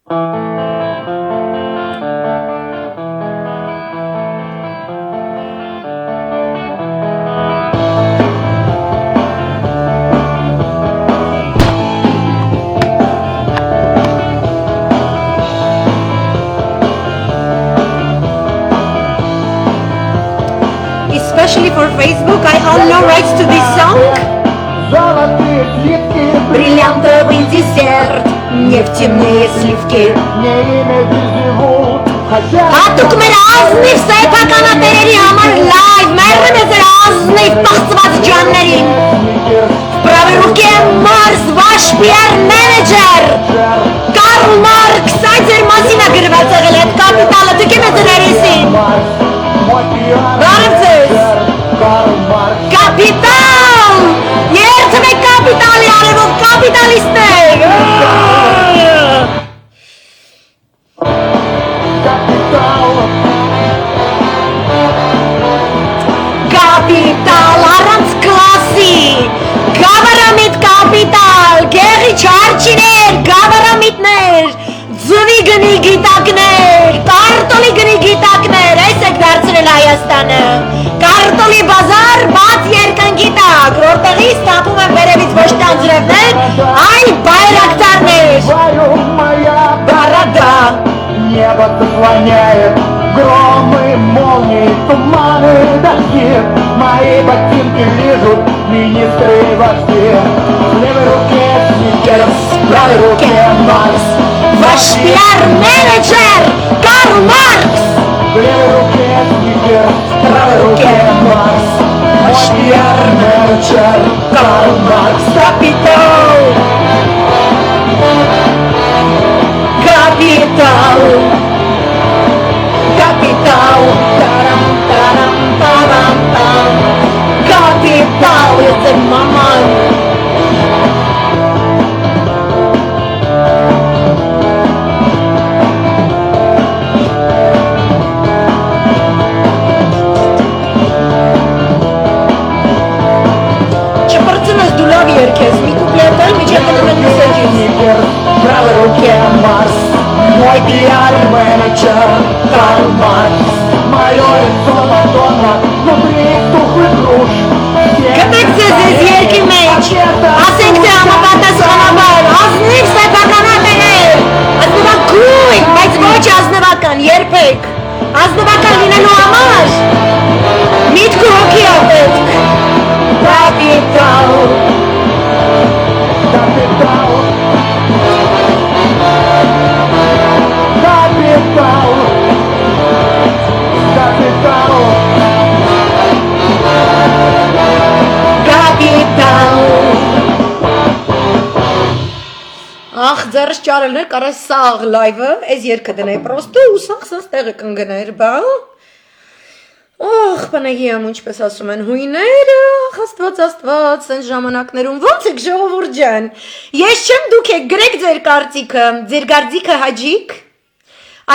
Especially for Facebook, I own no rights to this song. Бриллиантовый десерт, нефтяные сливки. Հատուկ մեր ազնիվ սեփականատերերի համար լայվ, մերրեմ ես էր ազնիվ պղծված ջաններին. Правой руке Марс, ваш PR-մենեջեր, Կարլ Մարքս, այդ ձեր մասին է գրված եղել այդ կապիտալը, դուք եմ ես ներեսին. Բարև ձեզ, կապիտալ, երդում եք կապիտալի արևով, կապիտալիստներ. Կապիտալ, առանց կլասի, գավարամիտ կապիտալ, գեղի չարջիներ, գավարամիտներ, ձվի գնի գիտակներ, կարտոլի գնի գիտակներ, այս եք դարձրել Հայաստանը, կարտոլի բազար, բաց երկնքի տակ, որտեղից տապում են վերևից ոչ տանձրևներ, այլ բայրակտարներ, բարադա, Небо заслоняет громы, молнии, туманы, дожди. Мои ботинки лижут министры и вожди. В левой руке Сникерс, в правой руке Марс. ваш PR-менеджер Карл Маркс. В левой руке Сникерс, в правой руке Марс. Мой PR-менеджер Карл Маркс. Капитал, капитал, капитал, тарам-тарам-тарам-там. Капитал, это мама. Չպրծնես դու լավ երկես, մի կուպլետ էլ միջակայքում են դուսեջից. Сникерс, в правой руке Марс. Мой PR-менеджер Карл Маркс. Мое лицо Мадонна, внутри тухлый груш. Գտեք ձեզ ես երկի մեջ, ասենք թե համապատասխանաբար, ազնիվ սեփականատերեր, ազնվակույն, բայց ոչ ազնվական, երբեք, ազնվական լինելու համար, միտք ու հոգի ա պետք, կապիտալ, Капитал. Капитал. Капитал. կապիտալ, ախ ձերս ճարելներ կարես սաղ լայվը, ես երկը դնեի պրոստը ու սաղ սանց տեղը կնգներ, բալ, Ախ, բանագի ամ ինչպես ասում են հույները, աստված, սենց ժամանակներում, ոնց եք ժողովուրդ ջան, ես չեմ դուք եք գրեք ձեր կարծիքը հաջիկ,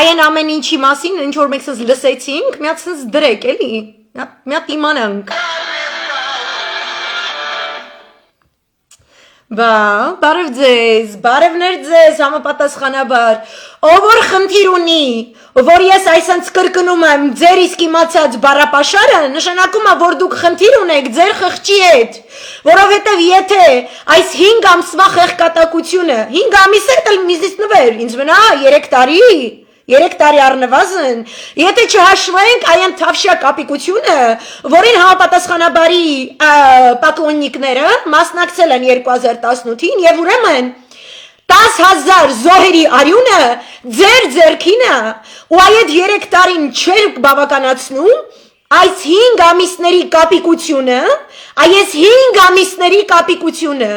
այն ամեն ինչի մասին, ինչ որ մենք սենց լսեցինք, միատ սենց դրեք, էլի, միատ իմանանք, բարև ձեզ, բարևներ ձեզ համապատասխանաբար, ով որ խնդիր ունի, որ ես այսենց կրկնում եմ ձեր իսկ իմացած բառապաշարը, նշանակում է, որ դուք խնդիր ունեք ձեր խղճի հետ, որովհետև եթե այս 5 ամսվա խեղկատակությունը, 5 ամիս հետ էլ միզից նվեր, ինձ մնա 3 տարի առնվազն, եթե չհաշվենք այն թավշյա կապիկությունը, որին համապատասխանաբարի պակլոննիկները մասնակցել են 2018-ին և ուրեմն 10,000 զոհերի արյունը ձեր ձերքինը ու այդ 3 տարին չեր բավականացնում այս 5 ամիսների կապիկությունը,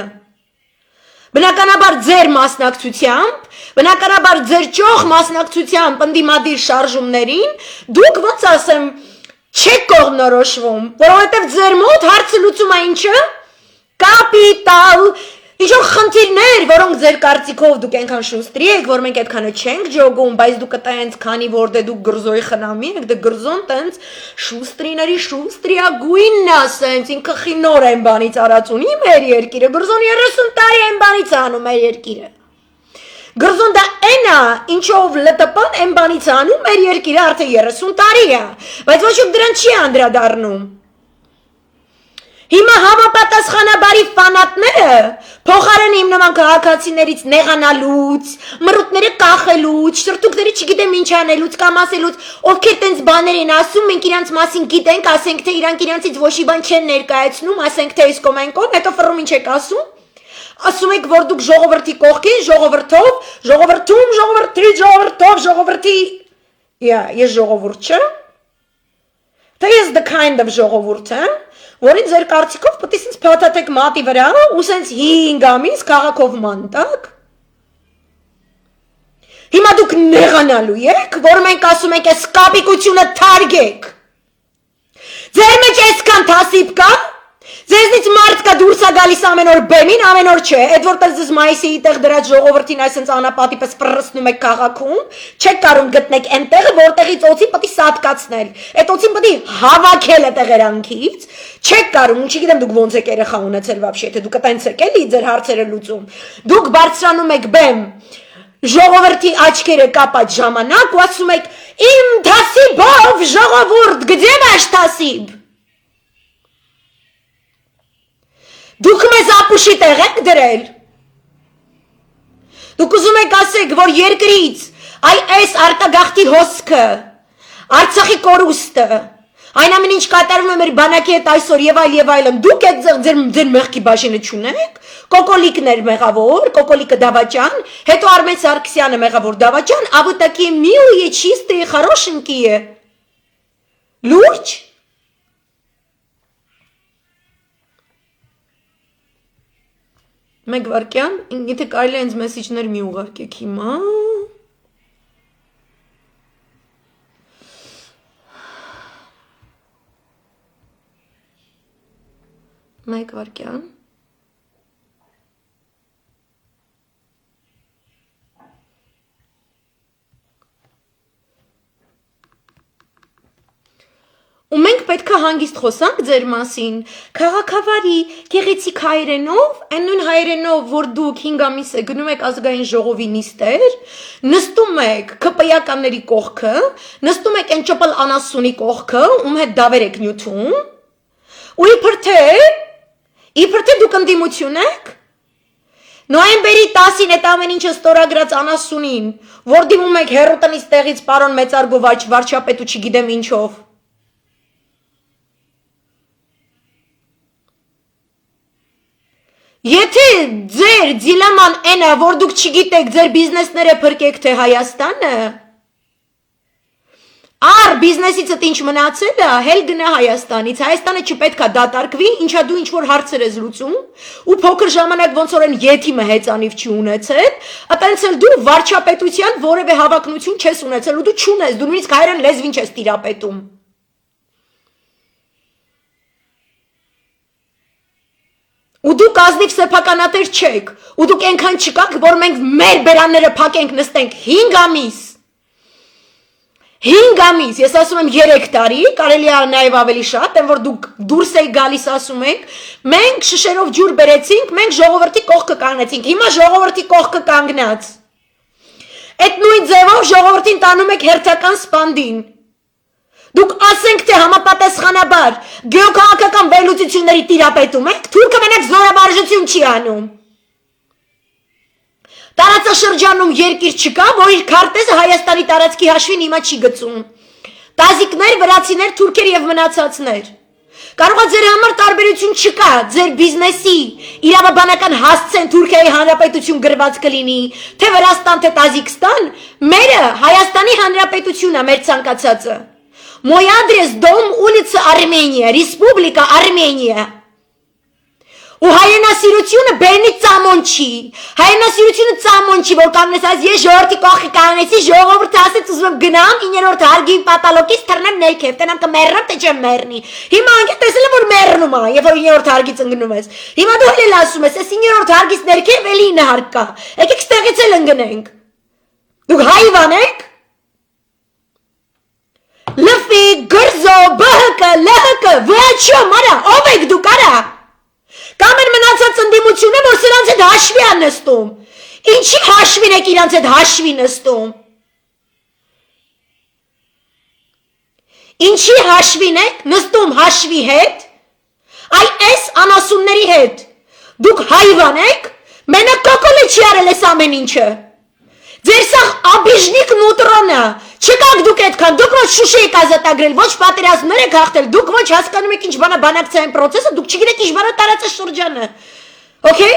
բնականաբար ձեր մասնակցությամբ, բնականաբար ձեր ճոխ մասնակցությամբ ընդդիմադիր շարժումներին, դուք ոնց ասեմ, չեք կողմնորոշվում, որովհետև ձեր մոտ հարցը լուծում է ինչը, կապիտալ, ինչ-որ խնդիրներ, որոնք ձեր կարծիքով դուք այնքան շուստրի եք, որ մենք այդքանը չենք ջոգում, բայց դուք տենց քանի որ դե դուք գրզոյի խնամի եք, դե գրզոն տենց շուստրիների շուստրիագույնն է սենց, ինքը խինոր են բանից արած ունի մեր երկիրը, գրզոն 30 տարի են բանից անում մեր երկիրը։ Գրզուն դա էնա, ինչով լտպան են բանից անում, մեր երկիրը արդեն 30 տարի է, բայց ոչ ոք դրան չի անդրադառնում։ Հիմա համապատասխանաբարի ֆանատները փոխարեն իմ նման քաղաքացիներից նեղանալուց, մրուտները կախելուց, շրթուկները չգիտեմ ինչ անելուց կամ ասելուց, ովքեր տենց բաներ են ասում, մենք իրանց մասին գիտենք, ասենք թե իրանք իրանցից ոչի բան չեն ներկայացնում, ասենք թե իսկ կոմենկոն, հետո ֆռում ինչ եք ասում։ Ասում եք, որ դուք ժողովրդի կողքին, ժողովրդով, ժողովրդում, ժողովրդի, ժողովրդով, ժողովրդի։ Ես ժողովուրդ չեմ։ Դա ես the kind of ժողովուրդ եմ, որին ձեր կարծիքով պետք է ինձ փաթաթեք մատի վրա ու սենց 5 ամիս քաղաքով մանտակ։ Հիմա դուք նեղանալու եք, որ մենք ասում ենք այս կապիկությունը թարգեք։ Ձեր մեջ այսքան թասիբ կա, ձեզնից մարդ կա դուրս է գալիս ամեն օր բեմին, ամեն օր չէ, այդ որտեղ ձեզ մայիսի տեղ դրած ժողովրդին այսենց անապատի պես ֆռռսնում եք քաղաքում, չեք կարող գտնեք այնտեղ, որտեղից օծին պետք է սատկացնել, այդ օծին պետք է հավաքել այդ տեղերանքից, չեք կարող, չգիտեմ դուք ոնց եք երեխա ունեցել вообще, թե դուք այտենց եք էլի ձեր հարցերը լուծում, դուք բարձրանում եք բեմ, ժողովրդի աչքերը կապած ժամանակ ու ասում եք իմ թասիբով ժողովուրդ, где ваш թասիբ։ Դուք մեզ ապուշի տեղ եք դրել։ Դուք ուզում եք ասեք, որ երկրից այս արտագաղթի հոսքը, Արցախի կորուստը, այն ամեն ինչ կատարվում է մեր բանակի հետ այսօր եւ այլն, դուք եք ձեր մեղքի բաժինը չունեք, Կոկոլիկն էր մեղավոր, Կոկոլիկը Դավաճան, հետո Արմեն Սարգսյանը մեղավոր Դավաճան, а вы такие милые, чистые, хорошенькие։ Լուրջ։ Մեկ վարկյան, եթե կարելի է ինձ մեսիջներ մի ուղարկեք հիմա։ Մեկ վարկյան։ Ու մենք պետք է հանգիստ խոսանք ձեր մասին, քաղաքավարի, գեղեցիկ հայերենով, այն նույն հայերենով, որ դուք 5 ամիս է գնում եք ազգային ժողովի նիստեր, նստում եք ԿՊ-ականների կողքը, նստում եք այն ճպլ անասունի կողքը, ում հետ դավեր եք նյութում, ու իբր թե դուք ընդդիմություն եք, նոյեմբերի 10-ին այդ ամեն ինչը ստորագրած անասունին, որ դիմում եք հեռու տնից տեղից պարոն մեծարգո վարչապետ ու չգիտեմ ինչով, Եթե ձեր դիլեման էնա, որ դուք չգիտեք ձեր բիզնեսները փրկեք թե Հայաստանը, ար բիզնեսիցդ ինչ մնացել է, հել գնա Հայաստանից, Հայաստանը չպետք է դատարկվի, ինչա դու ինչ-որ հարցեր ես լուծում, ու փոքր ժամանակ ոնց որ են եթիմը հեծանիվ չի ունեցել, այտենց էլ դու վարչապետության որևէ հավակնություն չես ունեցել, ու դու չունես, դու նույնիսկ հայերեն լեզվին չես տիրապետում։ Ու դուք ազնիվ սեփականատեր չեք, ու դուք այնքան չկաք, որ մենք մեր բերանները փակենք նստենք 5 ամիս, 5 ամիս, ես ասում եմ 3 տարի, կարելի է նաև ավելի շատ, եմ որ դուք դուրս եք գալիս ասում եք, մենք շշերով ջուր բերեցինք, մենք ժողովրդի կողքը կանգնեցինք, հիմա ժողովրդի կողքը կանգնած, այդ նույն ձևով ժողովրդին տանում եք հերթական սպանդին, դուք ասենք թե համապատասխանաբար գեոքաղաքական վերլուծությունների տիրապետում եք, թուրքը մենակ զորավարժություն չի անում։ Տարածաշրջանում երկիր չկա, որ իր քարտեզը Հայաստանի տարածքի հաշվին հիմա չի գծում։ Տազիկներ, վրացիներ, թուրքեր եւ մնացածներ։ Կարող է ձեր համար տարբերություն չկա, ձեր բիզնեսի իրավաբանական հասցեն Թուրքիայի Հանրապետություն գրված կլինի, թե Վրաստան, թե Տազիկստան, մերը Հայաստանի Հանրապետությունն է մեր ցանկացածը։ Мой адрес – дом, улица Армения, Республика Армения. Ու հայրենասիրությունը բերնի ծամոն չի, հայրենասիրությունը ծամոն չի, որ կանգնես այս ես ժողովրդի կողքի կանգնեցի, ժողովուրդը ասեց ուզում եմ գնամ 9-րդ հարգի պատալոկից թռնեմ ներքև, տենամ կմեռնեմ, թե չեմ մեռնի։ Հիմա անգամ տեսել եմ, որ մեռնում է, երբ որ 9-րդ հարգից ընկնում ես։ Հիմա դու էլ ասում ես, այս 9-րդ հարգից ներքև էլի 9 հարկ կա։ Եկեք ստեղից էլ ընկնենք։ Դուք հայվան եք։ Լֆի, գրզո, բհկը, լհկը, վաչո, արա, ով եք դուք արա։ Կամ են մնացած ընդդիմությունը, որ սրանց հետ հաշվի է նստում։ Ինչի հաշվին եք իրանց հետ հաշվի նստում։ Ինչի հաշվին եք նստում հաշվի հետ, այ այս անասունների հետ։ Դուք հայվան եք, մենակ կոկոլը չի արել ես ամեն ինչը։ Ձեր սաղ աբիժնիկ նուտրոնը, չկաք դուք այդքան, դուք ոչ Շուշի եք ազատագրել, ոչ պատերազմներ եք հաղթել, դուք ոչ հասկանում եք ինչ բանա բանակցային պրոցեսը, դուք չգիտեք ինչ բանա տարածաշրջանը։ Okay?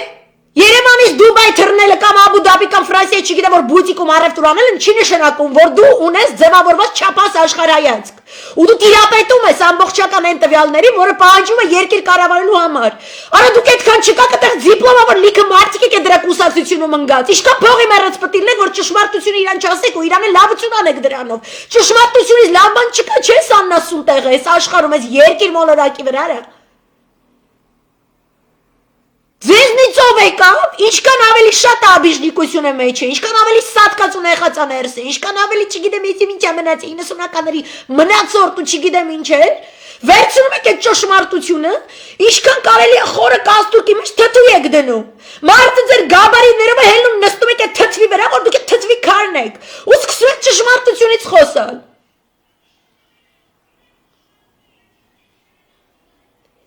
Երևանից Դուբայ թռնելը կամ Աբու Դաբի կամ Ֆրանսիա չգիտեմ որ բուտիկում առևտուր անելը չի նշանակում որ դու ունես ձևավորված չափած աշխարհայացք ու դու տիրապետում ես ամբողջական այն տվյալներին որը պահանջում է երկիր կառավարելու համար արա դուք այդքան չկաք այդտեղ դիպլոմա որ լիքը մարդիկ եք դրա կուսակցությունում ընկած իշքան փողի մեռած պտիլն որ ճշմարտությունը իրան չասեք ու իրանը լավություն անեք դրանով ճշմարտությունից լավ բան չկա չես աննասուն տեղ ես աշխարհում ես երկիր մոլորակի վրա Ձեզնից ով եկավ, ինչքան ավելի շատ աբիժնիկություն է մեջ է, ինչքան ավելի սատկած ու նեղացաներս է, ինչքան ավելի չգիտեմ ես ինչ ամենաց 90-ականների մնացորդ ու չգիտեմ ինչ է, վերցնում եք այդ ճշմարտությունը, ինչքան կարելի է խորը կաստուրկի մեջ թթու եք դնում, մարդը ձեր գաբարիներով է հելնում նստում եք այդ թթվի վրա, որ դուք այդ թթվի քարն եք, ու սկսում եք ճշմարտությունից խոսալ։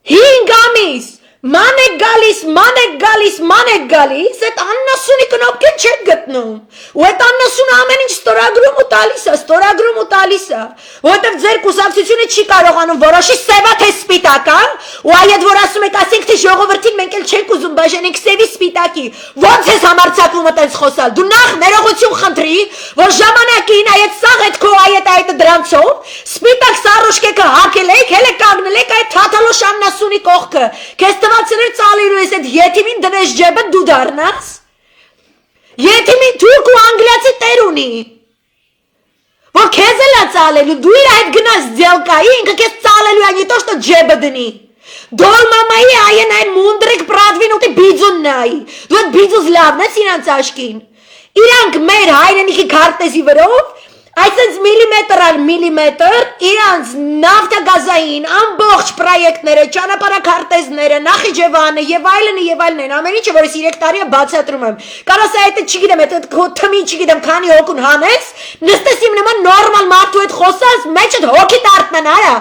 5 ամիս Ման եք գալիս, այդ աննասունի կնոպկեն չեք գտնում, ու այդ աննասունը ամեն ինչ ստորագրում ու տալիս է, որտև ձեր կուսակցությունը չի կարողանում որոշի սևա թե սպիտակա, ու այդ որ ասում եք ասենք թե ժողովրդին մենք էլ չենք ուզում բաժանենք սևի սպիտակի, ոնց ես համարձակվում այդպես խոսալ, դու նախ ներողություն խնդրի, որ ժամանակին այդ սաղ այդ քո այդ դրանցով, սպիտակ սարոշկեքը հակել եք, հել եք կանգնել եք այդ թաթալոշ աննասունի կողքը, քեզ Ծալերու ծալերու ես այդ եթիմին դնես ջեբը դու դառնաս Եթիմին թուրք ու անգլիացի տեր ունի որ քեզ էլ է ծալելու դու իր այդ գնաս ձելկայի ինքը քեզ ծալելու է не то что ջեբը դնի Դոլմամայի այն այն մունդրիկ պրադվին ուտի բիձուն նայի դու այդ բիձուս լավն ես իրանց աշկին իրանք մեր հայրենիքի քարտեզի վրով Այսինքն միլիմետր իրանց նավթագազային ամբողջ պրոյեկտները, ճանապարհաքարտեզները, Նախիջևանը եւ այլն են, ամեն ինչը որ 3 տարի է բացատրում եմ։ Կարասա այդ չգիտեմ, այդ թմի չգիտեմ, քանի հոգուն հանես, նստես իմ նման նորմալ մարդու հետ խոսած, մեջդ հոգի տարտման արա։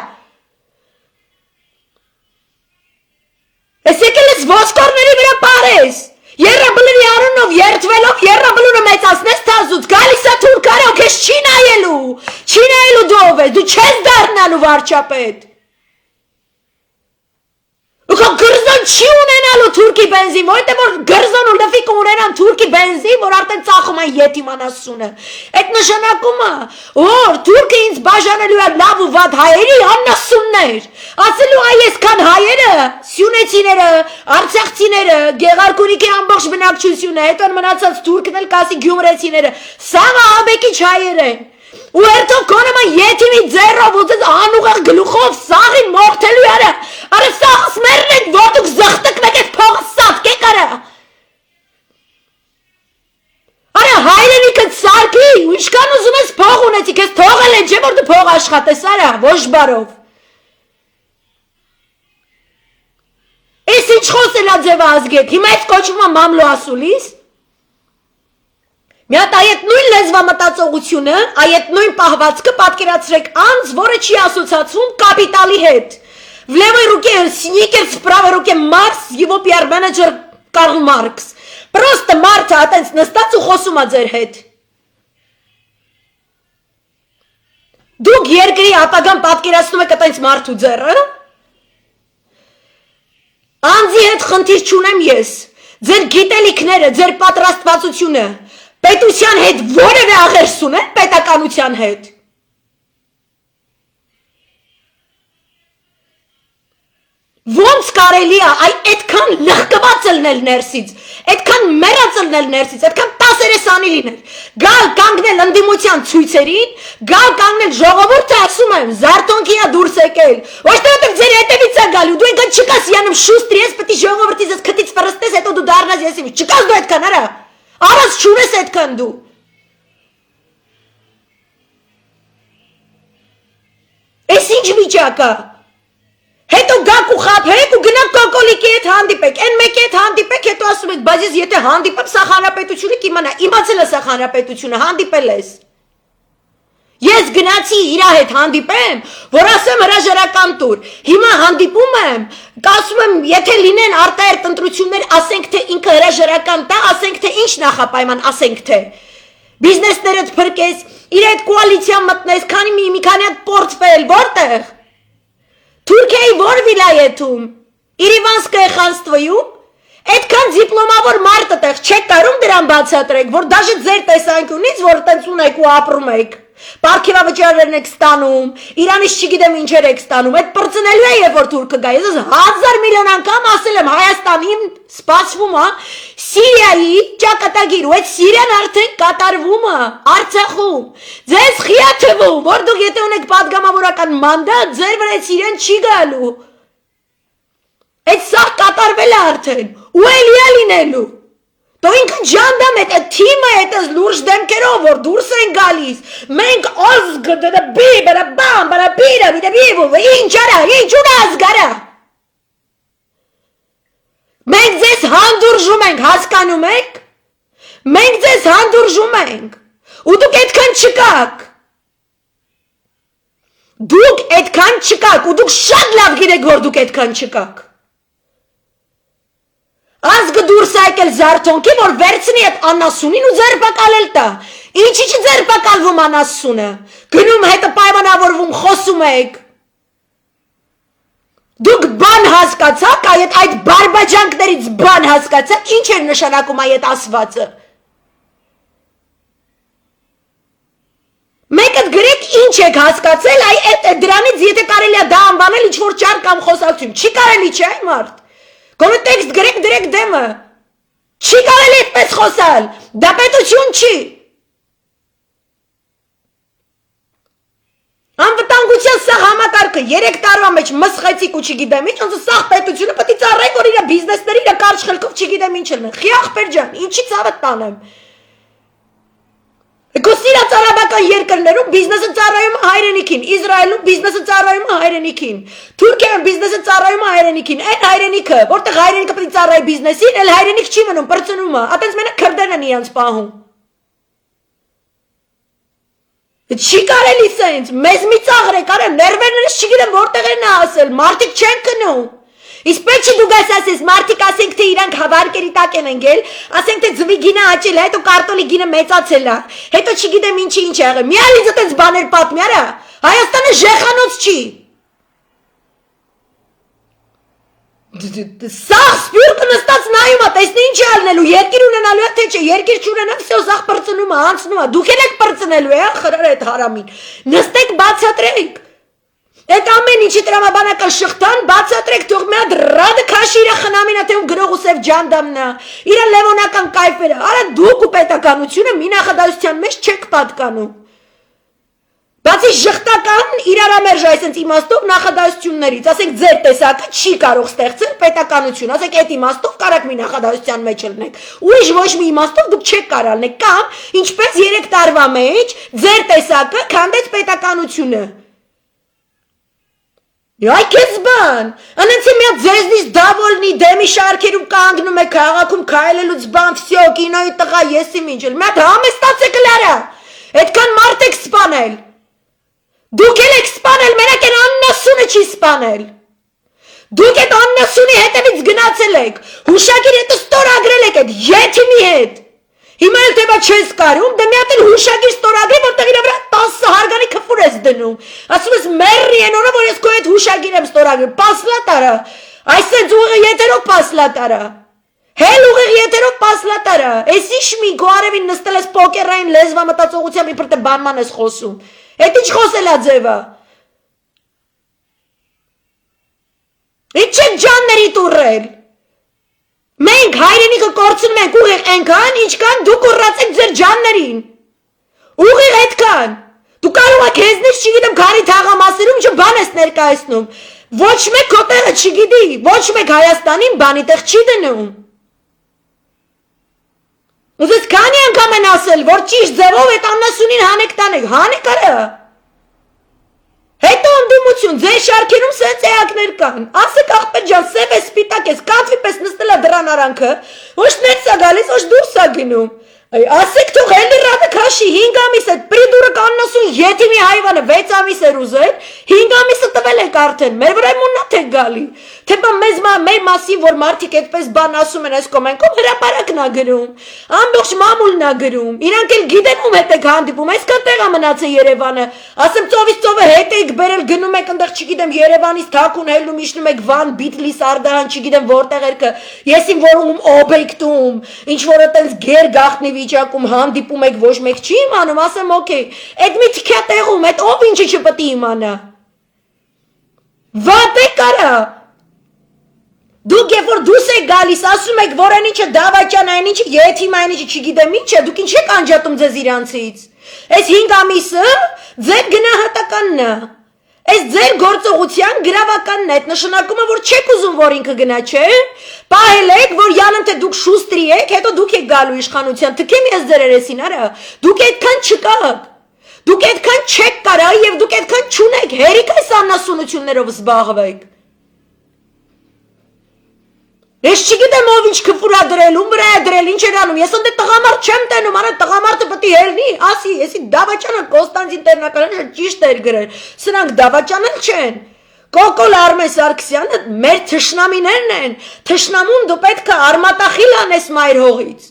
Ես եկել ես ոսկորների վրա պարես։ Երրաբլուրի արունով երթվելով երրաբլուրը մեծացնես թազուց, գալիս է թուրքարը, քեզ չի նայելու դու ով ես, դու չես դառնալու վարչապետ։ Ու գրզոն չի ունենալու թուրքի բենզին, որտեղ որ գրզոն ու լվիկ ունենան թուրքի բենզին, որ արդեն ծախում են ետիմանասունը։ Այդ նշանակում է, որ թուրքը ինձ բաժանելու է լավ ու վատ հայերի աննասուններ։ Ասելու այ այսքան հայերը, սյունեցիները, արցախցիները, Գեղարքունիքի ամբողջ բնակչությունը, հետո մնացած թուրքն էլ կասի գյումրեցիները, սաղ աբեկիչ հայեր են։ Ու երթով կոնեմա եթիմի ձերով ու ձեզ անուղեղ գլուխով սաղին մորթելու արա Արա սաղս մերն եք որ դուք զղտկվեք այդ փողը սատկ եք արա Արա հայրենիքդ սարքի ու ինչքան ուզում ես փող ունեցի քեզ թողել են չէ որ դու փող աշխատես արա ոչ բարով Էս ինչ խոսելա ձև ազգետ հիմա այս կոչվում է մամլո ասուլիս Մի հատ այդ նույն լեզվամտածողությունը, այդ նույն պահվածքը պատկերացրեք անձ, որը չի ասոցացվում կապիտալի հետ։ В левой руке Сникерс, в правой руке Маркс, его PR-менеджер Կարլ Մարքս։ Պրոստը մարդը այտենց նստած ու խոսում է ձեր հետ։ Դուք երկրի ապագան պատկերացնում եք այտենց մարդու ձեռը։ Անձի հետ խնդիր չունեմ ես։ Ձեր գիտելիքները, ձեր պատրաստվածությունը Պետության հետ որևէ աղերս ունեն պետականության հետ։ Ոնց կարելի է այդքան լղկված ելնել ներսից, այդքան մեռած ելնել ներսից, այդքան տասերեսանի լինել։ Գալ կանգնել ընդդիմության ցույցերին, գալ կանգնել ժողովուրդը ասում եմ, զարտոնքի է դուրս եկել։ Ոչ թե դեռ ձեր հետևից է գալու, դու ինքդ չկաս Յանում շուստրի ես, պետք է ժողովրդից ես քթից ֆրստես, հետո դու դառնաս ես իմի։ Չկաս դու այդքան արա։ Արած չունես այդքան դու։ Էս ինչ վիճակ է։ Հետո գաք ու խաբեք ու գնաք կոկոլիկի հետ հանդիպեք, այն մեկի հետ հանդիպեք, հետո ասում եք, բայց ես եթե հանդիպեմ սա հանրապետությունը կիմանա, իմացել ես սա հանրապետությունը, հանդիպել ես։ Ես գնացի իր հետ հանդիպեմ, որ ասեմ հրաժարական տուր, հիմա հանդիպում եմ, ասում եմ, եթե լինեն արտահերտ ընտրություններ, ասենք թե ինքը հրաժարական տա, ասենք թե ինչ նախապայման, ասենք թե բիզնեսներդ փրկես, իր հետ կոալիցիա մտնես, մի քանի հատ պորտֆել, որտեղ Թուրքիայի որ վիլայեթում, Իրիվանսկայ խանստվայում, այդքան դիպլոմավոր մարդ տեղ չեք կարում դրան բացատրեք, որ դաժե ձեր տեսանկյունից, որ տենց ունեք ու ապրում եք, պարգևավճարներն եք ստանում, Իրանից չգիտեմ ինչեր եք ստանում, այդ պրծնելու է, երբ որ թուրքը գա, ես 1000 միլիոն անգամ ասել եմ Հայաստանին սպասվում է Սիրիայի ճակատագիր, ու այդ Սիրիան արդեն կատարվում է Արցախում, ձեզ խիա թվում, որ դուք եթե ունեք պատգամավորական մանդատ, ձեր վրա Սիրիան չի գալու, այդ սաղ կատարվել է արդեն, ու էլի է լինելու, դու ինքը ջանդամ այդ թիմը այդ լուրջ դեմքերով, որ դուրս են գալիս, մենք ազգ ինչ արա, ինչ ուր ազգարա, մենք ձեզ հանդուրժում ենք, հասկանում եք, մենք ձեզ հանդուրժում ենք, ու դուք այդքան չկաք, ու դուք շատ լավ գիտեք, որ դուք այդքան չկաք, ազգը դուրս եկել զարթոնքի, որ վերցնի այդ անասունին ու ձերբակալել տա, ինչի չի ձերբակալվում անասունը, գնում հետը պայմանավորվում, խոսում եք, դուք բան հասկացաք, այդ բարբաջանքներից բան հասկացաք, ինչ էր նշանակում այդ ասվածը, մեկըտ գրեք ինչ եք հասկացել, դրանից եթե կարելի է դա անվանել ինչ-որ ճար կամ խոսակցություն, չի կարելի չէ այ մարդ, Գոնե տեքստ գրեք դրեք դեմը, չի կարելի այդպես խոսալ, դա պետություն չի, անվտանգության սաղ համակարգը 3 տարվա մեջ մսխեցիք ու չգիտեմ ինչ, ոնց սաղ պետությունը պետք է ծառայի, որ իր բիզնեսների իր կարճ խելքով չգիտեմ ինչ են, խի ախպեր ջան, ինչի ցավը տանեմ, Գոսիրա արաբական երկրներում բիզնեսը ծառայում է հայրենիքին, Իսրայելում բիզնեսը ծառայում է հայրենիքին, Թուրքիայում բիզնեսը ծառայում է հայրենիքին, այն հայրենիքը, որտեղ հայրենիքը պետք է ծառայի բիզնեսին, այլ հայրենիք չի մնում, բրծնում է, այտենց մենակ քրդերն են իրանց պահում։ Չի կարելի սենց, մեզ մի ծաղրեք, արա ներվերներս չգիտեմ որտեղ են ասել, մարդիկ չեն կնում։ Իսկ պետք չի դու գաս ասես, մարդիկ ասենք թե իրանք հավարկերի տակ են ընկել, ասենք թե ձվի գինը աճել է, հետո կարտոլի գինը մեծացել է, հետո չգիտեմ ինչի ինչ եղել, մի ալիզ այդպես բաներ պատմի, արա, Հայաստանը ժեխանոց չի։ Սաղ սպյուրքը նստած նայում է, տեսնի ինչ է ալնելու, երկիր ունենալու է, թե չէ, երկիր չունենալ, սեո սաղ պրծնում է, անցնում է, դուք էլ եք պրծնելու է, խրար այդ հարամին, նստեք բացատրեք, այդ ամեն ինչի տրամաբանական շղթան բացատրեք, թող մի հատ ռադը քաշի իրա խնամին, թե ում գրող ու սև ջանդամնա, իրա լևոնական կայֆերը, արա դուք ու պետականությունը մի նախադասության մեջ չեք պատկանում։ Բացի շղթական իրարամերժ այսենց իմաստով նախադասություններից, ասենք ձեր տեսակը չի կարող ստեղծել պետականություն, ասենք այդ իմաստով կարաք մի նախադասության մեջ ելնեք, ուրիշ ոչ մի իմաստով դուք չեք կարալնեք, կամ ինչպես 3 տարվա մեջ ձեր տեսակը քանդեց պետականությունը։ Այ քեզ բան, անցի մի հատ ձեզնից դավոլնի դեմի շարքերում կանգնում է քաղաքում քայլելուց բան, վсё, կինոյի տղա, եսի մինչել, մի հատ համեստացեք լարա, այդքան մարդ եք սպանել, դուք էլ եք սպանել, մենակ են աննասունը չի սպանել, դուք այդ աննասունի հետևից գնացել եք, հուշագիր հետո ստորագրել եք այդ եթիմի հետ, հիմա էլ թեպա չես կարում, դե մի հատ էլ հուշագիր ստորագրի, որտեղ իրա վրա 10 հարգանի քֆուր ես դնում, ասում ես մերրի են օրը, որ ես քո հետ հուշագիր եմ ստորագրել, պասլատ արա, այսենց ուղիղ եթերով պասլատ արա, հել ուղիղ եթերով պասլատ արա, ես ինչ մի քո արևին նստել ես պոկերային լեզվա մտածողությամբ իբր թե բանման ես խոսում, այդ ինչ խոսելա ձևա, ինչ չեք ջանների տուրել, մենք հայրենիքը կորցնում ենք ուղիղ այնքան, ինչքան դուք ուռացեք ձեր ջաններին, ուղիղ այդքան, դու կարող եք հեզնից չգիտեմ քարի թաղամասերում ինչ բան ես ներկայացնում, ոչ մեկ քո տեղը չգիտի, ոչ մեկ Հայաստանին բանի տեղ չի դնում, ուզես քանի անգամ են ասել, որ ճիշտ ձևով այդ աննասունին հանեք տանեք, հանեք արա, հետո Հանդիմություն, ձեր շարքերում սենց էակներ կան։ Ասեք աղբեր ջան, սև է, սպիտակ է, կատվի պես նստել է դրան արանքը, ոչ ներս է գալիս, ոչ դուրս է գնում։ Ասեք թող էլի ռադը քաշի 5 ամիս այդ պրիդուրը կաննասուն յետիմի հայվանը 6 ամիս էր ուզել 5 ամիսը տվել եք արդեն մեր վրա մուննաթ է գալի թե բա մեր մասին որ մարդիկ այդպես բան ասում են այս կոմենտով հրապարակն է գրում ամբողջ մամուլն է գրում իրանք էլ գիտեն ում հետ եք հանդիպում այսքան տեղ է մնացել Երևանը ասեմ ծովից ծովը հետ եք բերել գնում եք այնտեղ չգիտեմ Երևանից թաքուն հելնում իջնում եք Վան Բիթլիս Արդահան չգիտեմ որտեղ երքը եսին որում օբյեկտում ինչ որ այտենց գեր գախտնի վիճակում հանդիպում եք ոչ մեկ չի իմանում, ասեմ օքեյ, այդ մի թքյա տեղում, այդ ով ինչը չպետք է իմանա։ Վատ է կարա։ Դուք երբ որ դուրս եք գալիս, ասում եք, որ այն ինչը դավաճան, այն ինչը յետիմ, այն ինչը չգիտեմ ինչ է, դուք ինչ եք անջատում ձեզ իրանցից։ Այս 5 ամիսը ձեր գնահատականն է։ Այս ձեր գործողության գրավականն է, այդ նշանակում է, որ չեք ուզում, որ ինքը գնա, չէ։ Պահել եք, որ յանում թե դուք շուստրի եք, հետո դուք եք գալու իշխանության, թքեմ ես ձեր երեսին, արա։ Դուք այդքան չկաք։ Դուք այդքան չեք կարա եւ դուք այդքան չունեք, հերիք այս անասունություններով զբաղվեք։ Ես չգիտեմ ով ինչ քֆուր է դրել, ում վրա է դրել, ինչ էր անում, ես ընդ տղամարդ չեմ տենում, արա տղամարդը պետք է հելնի, ասի, եսի դավաճանը Կոստանդին Տերնակարյանը ճիշտ էր գրել, սրանք դավաճանել չեն, Կոկոլ Արմեն Սարգսյանը մեր թշնամիներն են, թշնամուն դու պետք է արմատախիլ անես մայր հողից,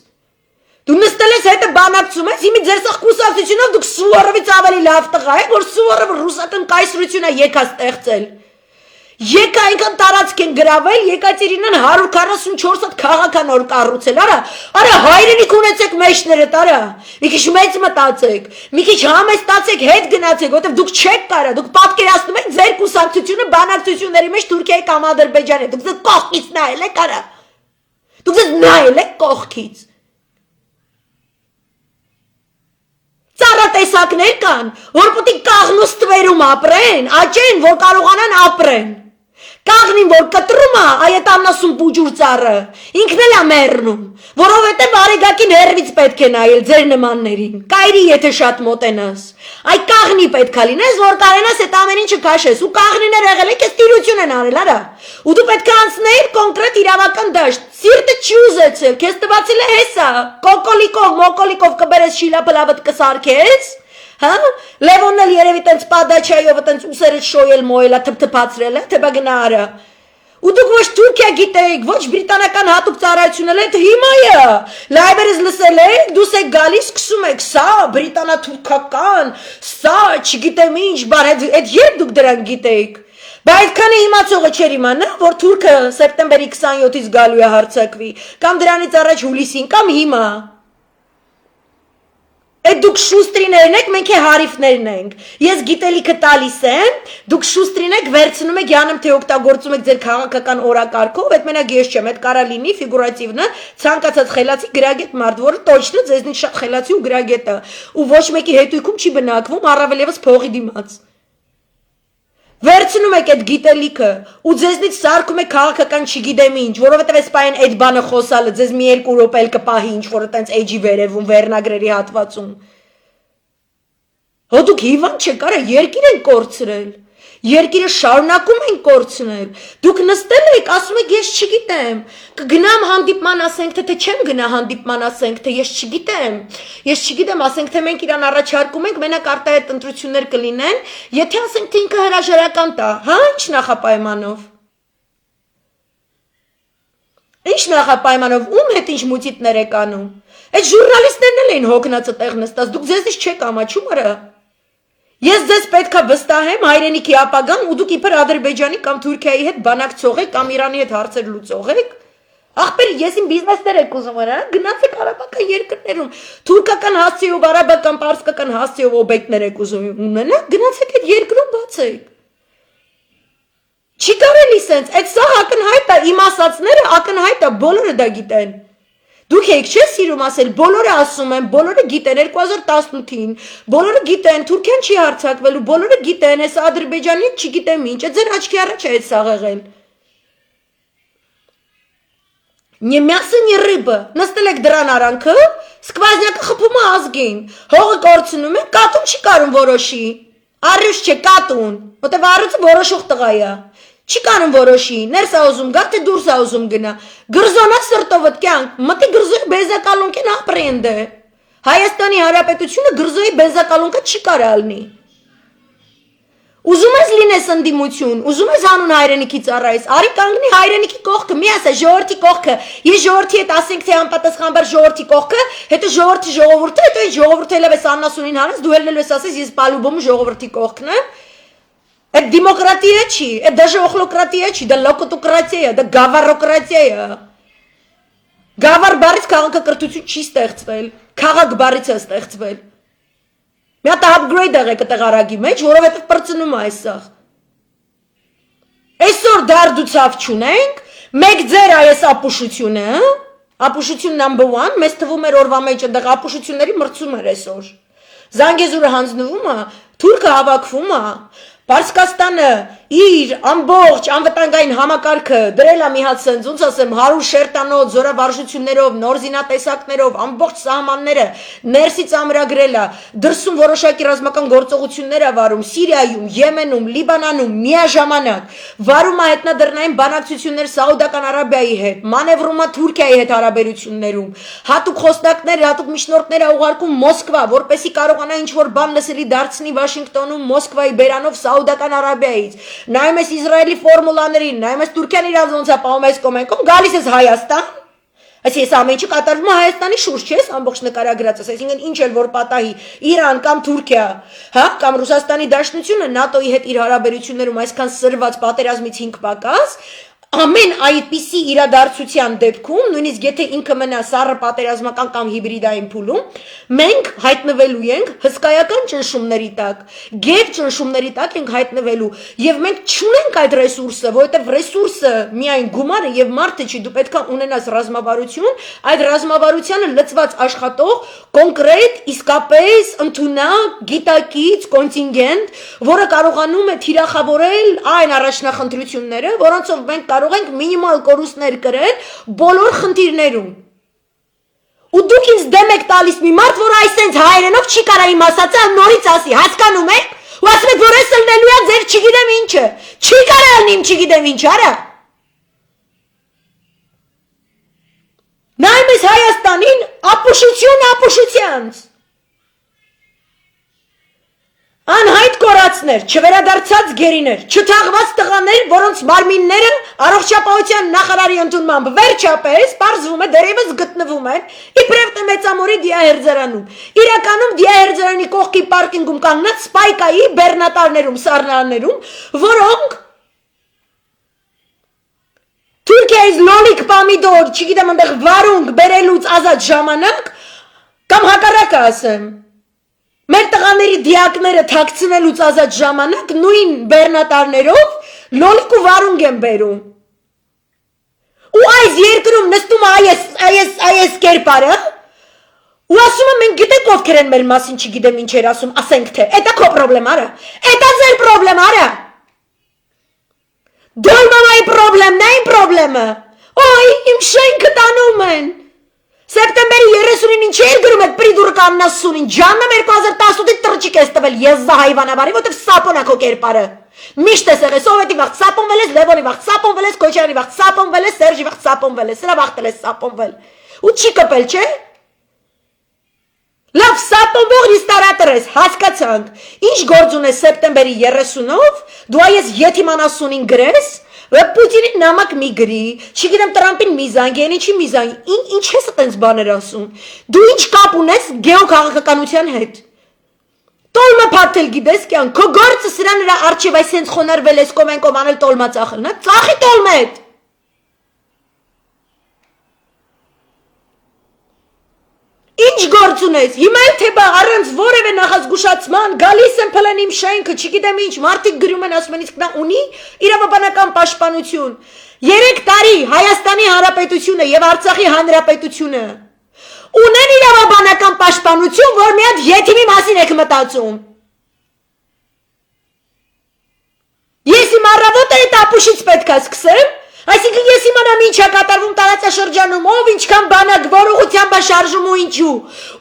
դու նստել ես հետը բանակցում ես, հիմի ձեր սաղ կուսակցությունով դուք Սուվորովից ավելի լավ տղա եք, որ Սուվորովը ռուսական կայսրություն է եկա ստեղծել Եկա այնքան տարածք են գրավել, Եկատերինան 144 հատ քաղաք նոր կառուցել, արա հայրենիք ունեցեք մեջներդ, արա, մի քիչ մեծ մտածեք, մի քիչ համեստացեք, հետ գնացեք, որտեվ դուք չեք կարա, դուք պատկերացնում եք ձեր կուսակցությունը բանակցությունների մեջ Թուրքիայի կամ Ադրբեջանի, դուք ձեզ կողքից նայել եք, արա, դուք ձեզ նայել եք կողքից Ծառատեսակներ կան, որ պետք է կաղնուստվերում ապրեն, աճեն, որ կարողանան ապրեն Կաղնին, որ կտրում է, այդ աննասուն պուջուր ծառը, ինքն էլ է մեռնում, որովհետև արեգակին հեռվից պետք է նայել ձեր նմաններին, կայրի եթե շատ մոտենաս, այ կաղնի պետք է լինես, որ կարենաս այդ ամեն ինչը քաշես, ու կաղնիներ եղել եք, ես տիրություն են արել, արա, ու դու պետք է անցնեիր կոնկրետ իրավական դաշտ, սիրտը չի ուզեցել, քեզ տվացել է հեսա, կոկոլիկով, մոկոլիկով կբերես շիլապլավդ կսարքես, Հա Լևոնն էլ երևի տենց պադաչայով տենց ուսերը շոյել մոյելա թփթփացրել է թե բա գնա արա ու դուք ոչ Թուրքիա գիտեք ոչ բրիտանական հատուկ ծառայությունն էլ այդ հիմա է լայվերս լսել եք դուս եք գալիս սկսում եք սա բրիտանա-թուրքական սա չգիտեմ ինչ բար այդ երբ դուք դրան գիտեք Բայց այդքանը իմացողը չէր իմանա որ Թուրքը սեպտեմբերի 27-ից գալու է հարձակվի կամ դրանից առաջ հուլիսին կամ հիմա Այդ դուք շուստրիներն եք, մենք է հարիֆներն ենք, ես գիտելիքը տալիս եմ, դուք շուստրին եք, վերցնում եք, յանում թե օգտագործում եք ձեր քաղաքական օրակարգով, այդ մենակ ես չեմ, այդ կարա լինի ֆիգուրատիվն է, ցանկացած խելացի գրագետ մարդ, որը точно ձեզնից շատ խելացի ու գրագետ է, ու ոչ մեկի հետույքում չի բնակվում, առավել ևս փողի դիմաց Վերցնում եք այդ գիտելիքը ու ձեզնից սարքում եք քաղաքական չգիտեմ ինչ, որովհետև այս պայն այդ բանը խոսալը ձեզ մի 2 րոպե էլ կպահի ինչ որ այտենց էջի վերևում վերնագրերի հատվածում։ Հո դուք հիվանդ չեք, արա երկիր են կորցրել։ Երկիրը շարունակում են կորցնել։ Դուք նստել եք, ասում եք ես չգիտեմ։ Կգնամ հանդիպման ասենք թե չեմ գնա հանդիպման ասենք թե ես չգիտեմ։ Ես չգիտեմ, ասենք թե մենք իրան առաջարկում ենք, մենակ արտահայտ ընտրություններ կլինեն, եթե ասենք թե ինքը հրաժարական տա, հա, ինչ նախապայմանով։ Ինչ նախապայմանով, ում հետ ինչ մուծիտներ եք անում։ Այդ ժուրնալիստներն էլ են հոգնածը տեղ նստած, դուք ձեզնից չեք ամաչում, արա։ Ես ձեզ պետք է վստահեմ հայրենիքի ապագան ու դուք իբր Ադրբեջանի կամ Թուրքիայի հետ բանակցող եք կամ Իրանի հետ հարցեր լուծող եք։ Ախպեր, ես իմ բիզնեսներ եք ուզում արա, գնացեք արաբական երկրներում, թուրքական հասցեով, արաբական, պարսկական հասցեով օբյեկտներ եք ուզում ունենալ, գնացեք այդ երկրում բացեք։ Չի կարելի սենց, այդ սա ակնհայտ է, իմ ասածները ակնհայտ է, բոլորը դա գիտեն։ Դուք եք չէ սիրում ասել, բոլորը ասում են, բոլորը գիտեն 2018-ին, բոլորը գիտեն, Թուրքիան չի հարձակվելու, բոլորը գիտեն, այս Ադրբեջանի չգիտեմ ինչ, այդ ձեր աչքի առաջ է այդ սաղ եղել։ Не мясо, не рыба, նստել եք դրան արանքը, սկվազնյակը խփում է ազգին, հողը կորցնում է, կատուն չի կարում որոշի։ Առյուծ չէ, կատուն, որտեվ առյուծը որոշող տղա է։ Չի կանում որոշի, ներս ա ուզում գա, թե դուրս ա ուզում գնա։ Գրզոնա սրտովդ կյանք, մտի գրզոյի բենզակալոնքին ապրենդ է։ Հայաստանի Հանրապետությունը գրզոյի բենզակալոնքը չի կարա լինի։ Ուզում ես լինես ընդդիմություն, ուզում ես հանուն հայրենիքի ծառայես, արի կանգնի հայրենիքի կողքը, մի ասա ժողովրդի կողքը, ես ժողովրդի հետ ասենք թե անպատասխանաբար ժողովրդի կողքը, հետո ժողովրդի ժողովուրդը, հետո այդ ժողովուրդը ելավ ես աննասունին հանես, դու ելնելու ես ասես ես պալուբոմը ժողովրդի կողքն եմ։ Այդ դեմոկրատիա չի, այդ դաժե օխլոկրատիա չի, դա լոկոտոկրատիա է, դա գավառոկրատիա է։ Գավառ բառից քաղաքակրթություն չի ստեղծվել, քաղաք բառից է ստեղծվել։ Մի հատ upgrade եղեք այդտեղ արագի մեջ, որովհետև պրծնում է այսօր։ Այսօր դարդուցավ չունենք, մեկ ձեր այս ապուշությունը, ապուշություն number 1, մեզ թվում էր օրվա մեջ այդտեղ ապուշությունների մրցում էր այսօր։ Զանգեզուրը հանձնվում է, թուրքը հավաքվում է, Պարսկաստանը իր ամբողջ անվտանգային համակարգը դրել է մի հատ սենց, ոնց ասեմ, 100 շերտանոց զորավարժություններով, նոր զինատեսակներով, ամբողջ սահմանները ներսից ամրագրել է, դրսում որոշակի ռազմական գործողություններ է վարում, Սիրիայում, Եմենում, Լիբանանում, միաժամանակ, վարում է հետնադռնային բանակցություններ Սաուդական Արաբիայի հետ, մանևրում է Թուրքիայի հետ հարաբերություններում, հատուկ խոսնակներ, հատուկ միջնորդներ է ուղարկում Մոսկվա, որպեսզի կարողանա ինչ-որ բան լսելի դարձնի Վաշինգտոնում, Մոսկվայի բերանով Սաուդական Արաբիայից, նայում ես Իսրայելի ֆորմուլաներին, նայում ես Թուրքիան իրաց ոնց է պահում այս կոմենքում, գալիս ես Հայաստան, այս ամեն ինչը կատարվում է Հայաստանի շուրջ, չես ամբողջ նկարագրած ես, այսինքն ինչ էլ որ պատահի Իրան կամ Թուրքիա, հա, կամ Ռուսաստանի Դաշնությունը ՆԱՏՕ-ի հետ իր հարաբերություններում այսքան սրված պատերազմից 5 պակաս, ամեն այդպիսի իրադարձության դեպքում, նույնիսկ եթե ինքը մնա սառը պատերազմական կամ հիբրիդային փուլում, մենք հայտնվելու ենք հսկայական ճնշումների տակ, գեր ճնշումների տակ ենք հայտնվելու, եւ մենք չունենք այդ ռեսուրսը, որովհետեւ ռեսուրսը միայն գումարը եւ մարդը չի, դու պետք է ունենաս ռազմավարություն, այդ ռազմավարությանը լծված աշխատող, կոնկրետ, իսկապես ընդունակ, գիտակից, կոնտինգենտ, որը կարողանում է թիրախավորել այն առաջնախնդրությունները, որոնցով մենք կարող ենք մինիմալ կորուստներ կրել բոլոր խնդիրներում։ Ու դուք ինձ դեմ եք տալիս մի մարդ, որ այսենց հայերենով չի կարա իմ ասածը նորից ասի, հասկանում եք, ու ասում եք, որ ես ելնելու է ձեր չգիտեմ ինչը, չի կարա ելնի իմ չգիտեմ ինչ, արա։ Նայում ես Հայաստանին, ապուշություն ապուշությանց։ Անհայտ կորածներ, չվերադարձած գերիներ, չթաղված տղաներ, որոնց մարմինները առողջապահության նախարարի ընդունմամբ վերջապես պարզվում է դերևս գտնվում են իբրև թե մեծամորի դիահերձարանում։ Իրականում դիահերձարանի կողքի պարկինգում կանգնած Սպայկայի բեռնատարներում, սառնարաններում, որոնք Թուրքիայից լոլիկ պամիդոր, չգիտեմ այնտեղ վարունգ բերելուց ազատ ժամանակ կամ հակառակը ասեմ մեր տղաների դիակները թաքցնելուց ազատ ժամանակ նույն բեռնատարներով լոլիկ ու վարունգ են բերում։ Ու այս երկրում նստում այս կերպարը ու ասում եմ մենք գիտենք ովքեր են մեր մասին չգիտեմ ինչ էր ասում, ասենք թե, էտա քո պրոբլեմ արա, էտա ձեր պրոբլեմ արա։ Դոլմամայի պրոբլեմն է իմ պրոբլեմը։ Ոյ, իմ շենքը տանում են։ Սեպտեմբերի 30-ին ինչ էր գրում այդ պրիդուրկը աննասունին, ջաննամ 2018-ի տրճիկ ես տվել, ես զա հայվանաբարի, ոտև սապոն է քո կերպարը։ Միշտ ես եղես, Սովետի վաղ սապոնվել ես, Լևոնի վաղ սապոնվել ես, Քոչարյանի վաղ սապոնվել ես, Սերժի վաղ սապոնվել ես, սրա վաղտել ես սապոնվել։ Ու չի կպել, չէ։ Լավ, սապոնվող ռեստորատոր ես, հասկացանք։ Ինչ գործ ունես սեպտեմբերի 30-ով, դու այս եթիմանասունին գրես, Պուտինին նամակ մի գրի, չգիտեմ Տրամպին մի զանգ, ենիչի մի զանգ, ինչ ես այդպես բաներ ասում, դու ինչ կապ ունես գեոքաղաքականության հետ, տոլմա փաթել գիտես կյան, քո գործը սրա նրա արջև այսենց խոնարվել ես կոմենկոմ անել տոլմա ծախելն, ծախի տոլմա հետ, ինչ գործ ունես, հիմա էլ թե բա առանց որևէ նախազգուշացման գալիս են փլեն իմ շենքը, չգիտեմ ինչ, մարդիկ գրում են ասում են իսկ նա ունի իրավաբանական պաշտպանություն։ 3 տարի Հայաստանի Հանրապետությունը եւ Արցախի Հանրապետությունը ունեն իրավաբանական պաշտպանություն, որ մի հատ եթիմի մասին եք մտածում։ Ես իմ առավոտը այդ ապուշից պետք է սկսեմ, այսինքն ես իմանամ ինչ է կատարվում տարածաշրջանում, ով ինչքան բանակ որողությամբ է շարժում ու ինչու,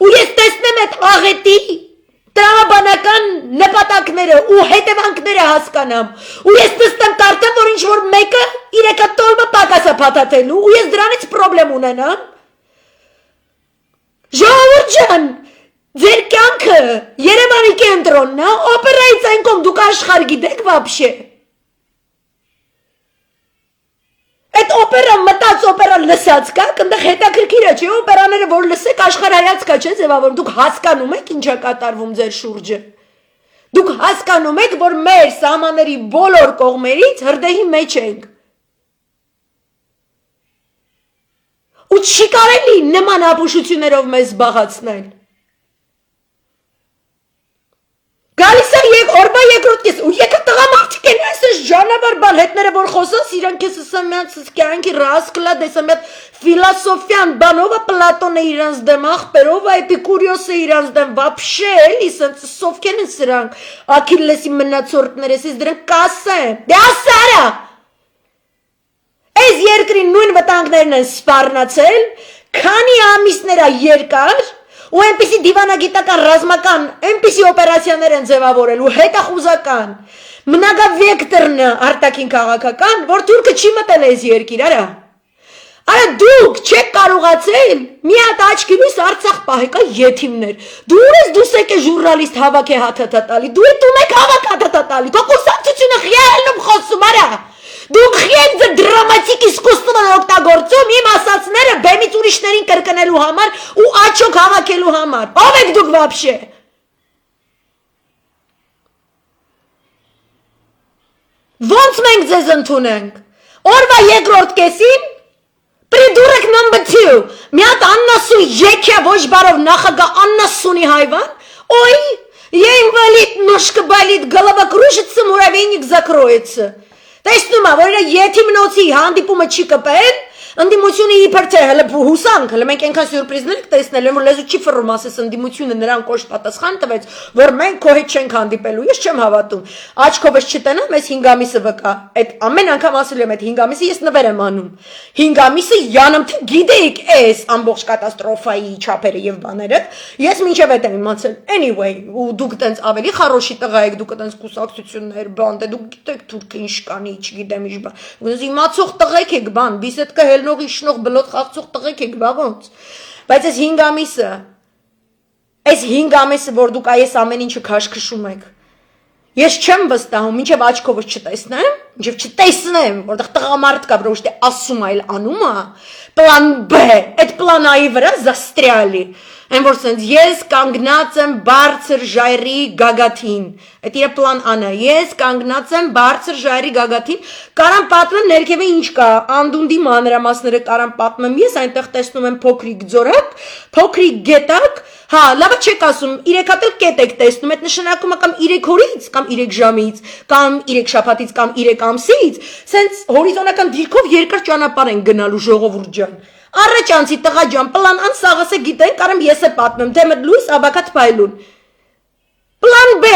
ու ես տեսնեմ այդ աղետի տրամաբանական նպատակները ու հետևանքները հասկանամ ու ես նստեմ կարդամ որ ինչ որ մեկը իր կտոլը պակասա փաթաթելու ու ես դրանից խնդրեմ ունենամ ժողովուրդ ջան ձեր կյանքը Երևանի կենտրոնն է օպերայից այն կողմ դուք աշխարհ գիտեք вообще Այդ օպերա մտած օպերա լսած կա, այնտեղ հետաքրքիր է, չէ՞ օպերաները որ լսեք աշխարհայաց կա, չէ՞ ձևավոր, դուք հասկանում եք ինչ է կատարվում ձեր շուրջը։ Դուք հասկանում եք, որ մեր սահմանների բոլոր կողմերից հրդեհի մեջ ենք։ Ու չի կարելի նման ապուշություններով մեզ զբաղացնել։ Գալիս է օրվա երկրորդ կես, ու եկա տղամարդիկ են, այսպես ժանավար բան հետները որ խոսած, իրանք ես ասեմ միած կյանքի ռասկլա դեսեմ միած ֆիլոսոֆիան բանովը Պլատոնը իրանց դեմ աղբերով, Էպիկուրիոսը իրանց դեմ, վաբշե էլի, սենց սովքեն են սրանք, Աքիլլեսի մնացորդներ, ես դրանք կասեմ, դե ասարա, այս երկրին նույն վտանգներն են սպառնացել, քանի ամիսներ է երկար, ու այնպիսի դիվանագիտական ռազմական այնպիսի օպերացիաներ են ձևավորել ու հետախուզական մնագավեկտորն արտաքին քաղաքական որ թուրքը չի մտել այս երկիր արա դուք չեք կարողացել մի հատ աչքի լույս Արցախ պահեկա եթիմներ դու ես դուսեք է ժուրնալիստ հավաք է հաթաթալի դու եք եք հավաք հաթաթալի քո կուսակցությունը խիալում խոսում արա Դուք խիենք ձեր դրամատիկ իսկուստուն են օգտագործում իմ ասացները բեմից ուրիշներին կրկնելու համար ու աչոք հավաքելու համար։ Ով եք դուք вообще։ Ոնց մենք ձեզ ընդունենք։ Օրվա երկրորդ կեսին Придурок number 2 Մի հատ աննասուն եկյա ոչ բարով նախագահ աննասունի հայվան Ой, я инвалид, ножка болит, голова кружится, муравейник закроется Տեսնում ա, որ եթիմնոցի հանդիպումը չի կպել, ընդդիմությունը իբր թե հələ հուսանք, հələ մենք այնքան սյուրպրիզներ կտեսնել, որ լեզու չի ֆռում, ասես ընդդիմությունը նրան կոշտ պատասխան տվեց, որ մենք քո հետ չենք հանդիպելու, ես չեմ հավատում։ Աչքովս չտնամ, ես 5 ամիսը վկա։ Այդ ամեն անգամ ասել եմ, այդ 5 ամիսը ես նվեր եմ անում։ 5 ամիսը յանամ թե գիտեիք էս ամբողջ կատաստրոֆայի չափերը եւ բաները, ես մինչեւ այդ եմ իմացել։ Anyway, ու դուք տենց ավելի խարոշի տղա եք, դուք տենց կուսակցություններ, բան, դե դուք գիտեք թուրքը ինչ կանի, չգիտեմ ինչ բան։ Ոնց իմացող տղեկ եք, բան, բիսեդկա հելնող իշնող բլոտ խաղցող տղեկ եք, բա ոնց։ Բայց այս 5 ամիսը, այս 5 ամիսը, որ դուք այս ամեն ինչը քաշքշում եք, ես չեմ վստահում, մինչև աչքովս չտեսնեմ, մինչև չտեսնեմ, որտեղ տղամարդ կա, որ ոչ թե ասում այլ անում է, պլան B, այդ պլան A-ի վրա застряли, այն որ սենց ես կանգնած եմ բարձր ժայռի գագաթին, այդ իր պլան A-ն է, ես կանգնած եմ բարձր ժայռի գագաթին, կարամ պատմեմ ներքևը ինչ կա, անդունդի մանրամասները կարամ պատմեմ, ես այնտեղ տեսնում եմ փոքրիկ ձորակ, փոքրիկ գետակ, հա, լավը չեք ասում, 3 հատ էլ կետ եք տեսնում, այդ նշանակում է կամ 3 օրից, կամ 3 ժամից, կամ 3 շաբաթից, կամ 3 ամսից, սենց հորիզոնական դիրքով երկար ճանապարհ են գնալու ժողովուրդ ջան։ Առաջ անցի տղա ջան, պլան ան սաղասը գիտեն, կարամ ես է պատմեմ, դեմդ լույս աբակատ փայլուն։ Պլան B,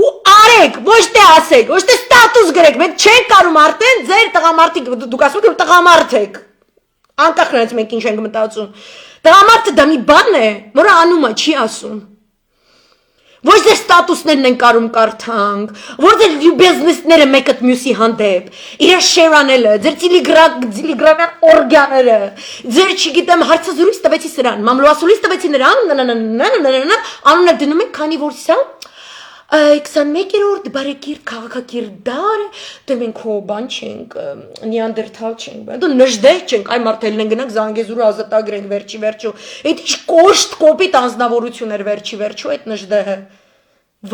ու արեք, ոչ թե ասեք, ոչ թե ստատուս գրեք, մենք չենք կարում արդեն ձեր տղամարդիկ, դուք ասում եք տղամարդ եք։ Անկախ նրանից մենք ինչ ենք մտածում։ Տղամարդը դա մի բան է, որը անումը չի ասում։ Ոչ ձեր ստատուսներն են կարում կարդանք, որ ձեր բիզնեսները մեկը մյուսի հանդեպ, իրար շերանելը, ձեր տիլիգրամյան օրգաները, ձեր չգիտեմ հարցազրույց տվեցի սրան, մամլուասուլից տվեցի նրան, անունը դնում եք, քանի որ սա 21-րդ բարեկիր քաղաքակիր դար, դե մենք հո բան չենք, նիանդերթալ չենք, դու նժդեհ չենք, այ մարդելն են գնանք Զանգեզուրը ազատագրենք վերջի վերջո, այդ ինչ կոշտ կոպիտ անձնավորություն էր վերջի վերջո այդ նժդեհը,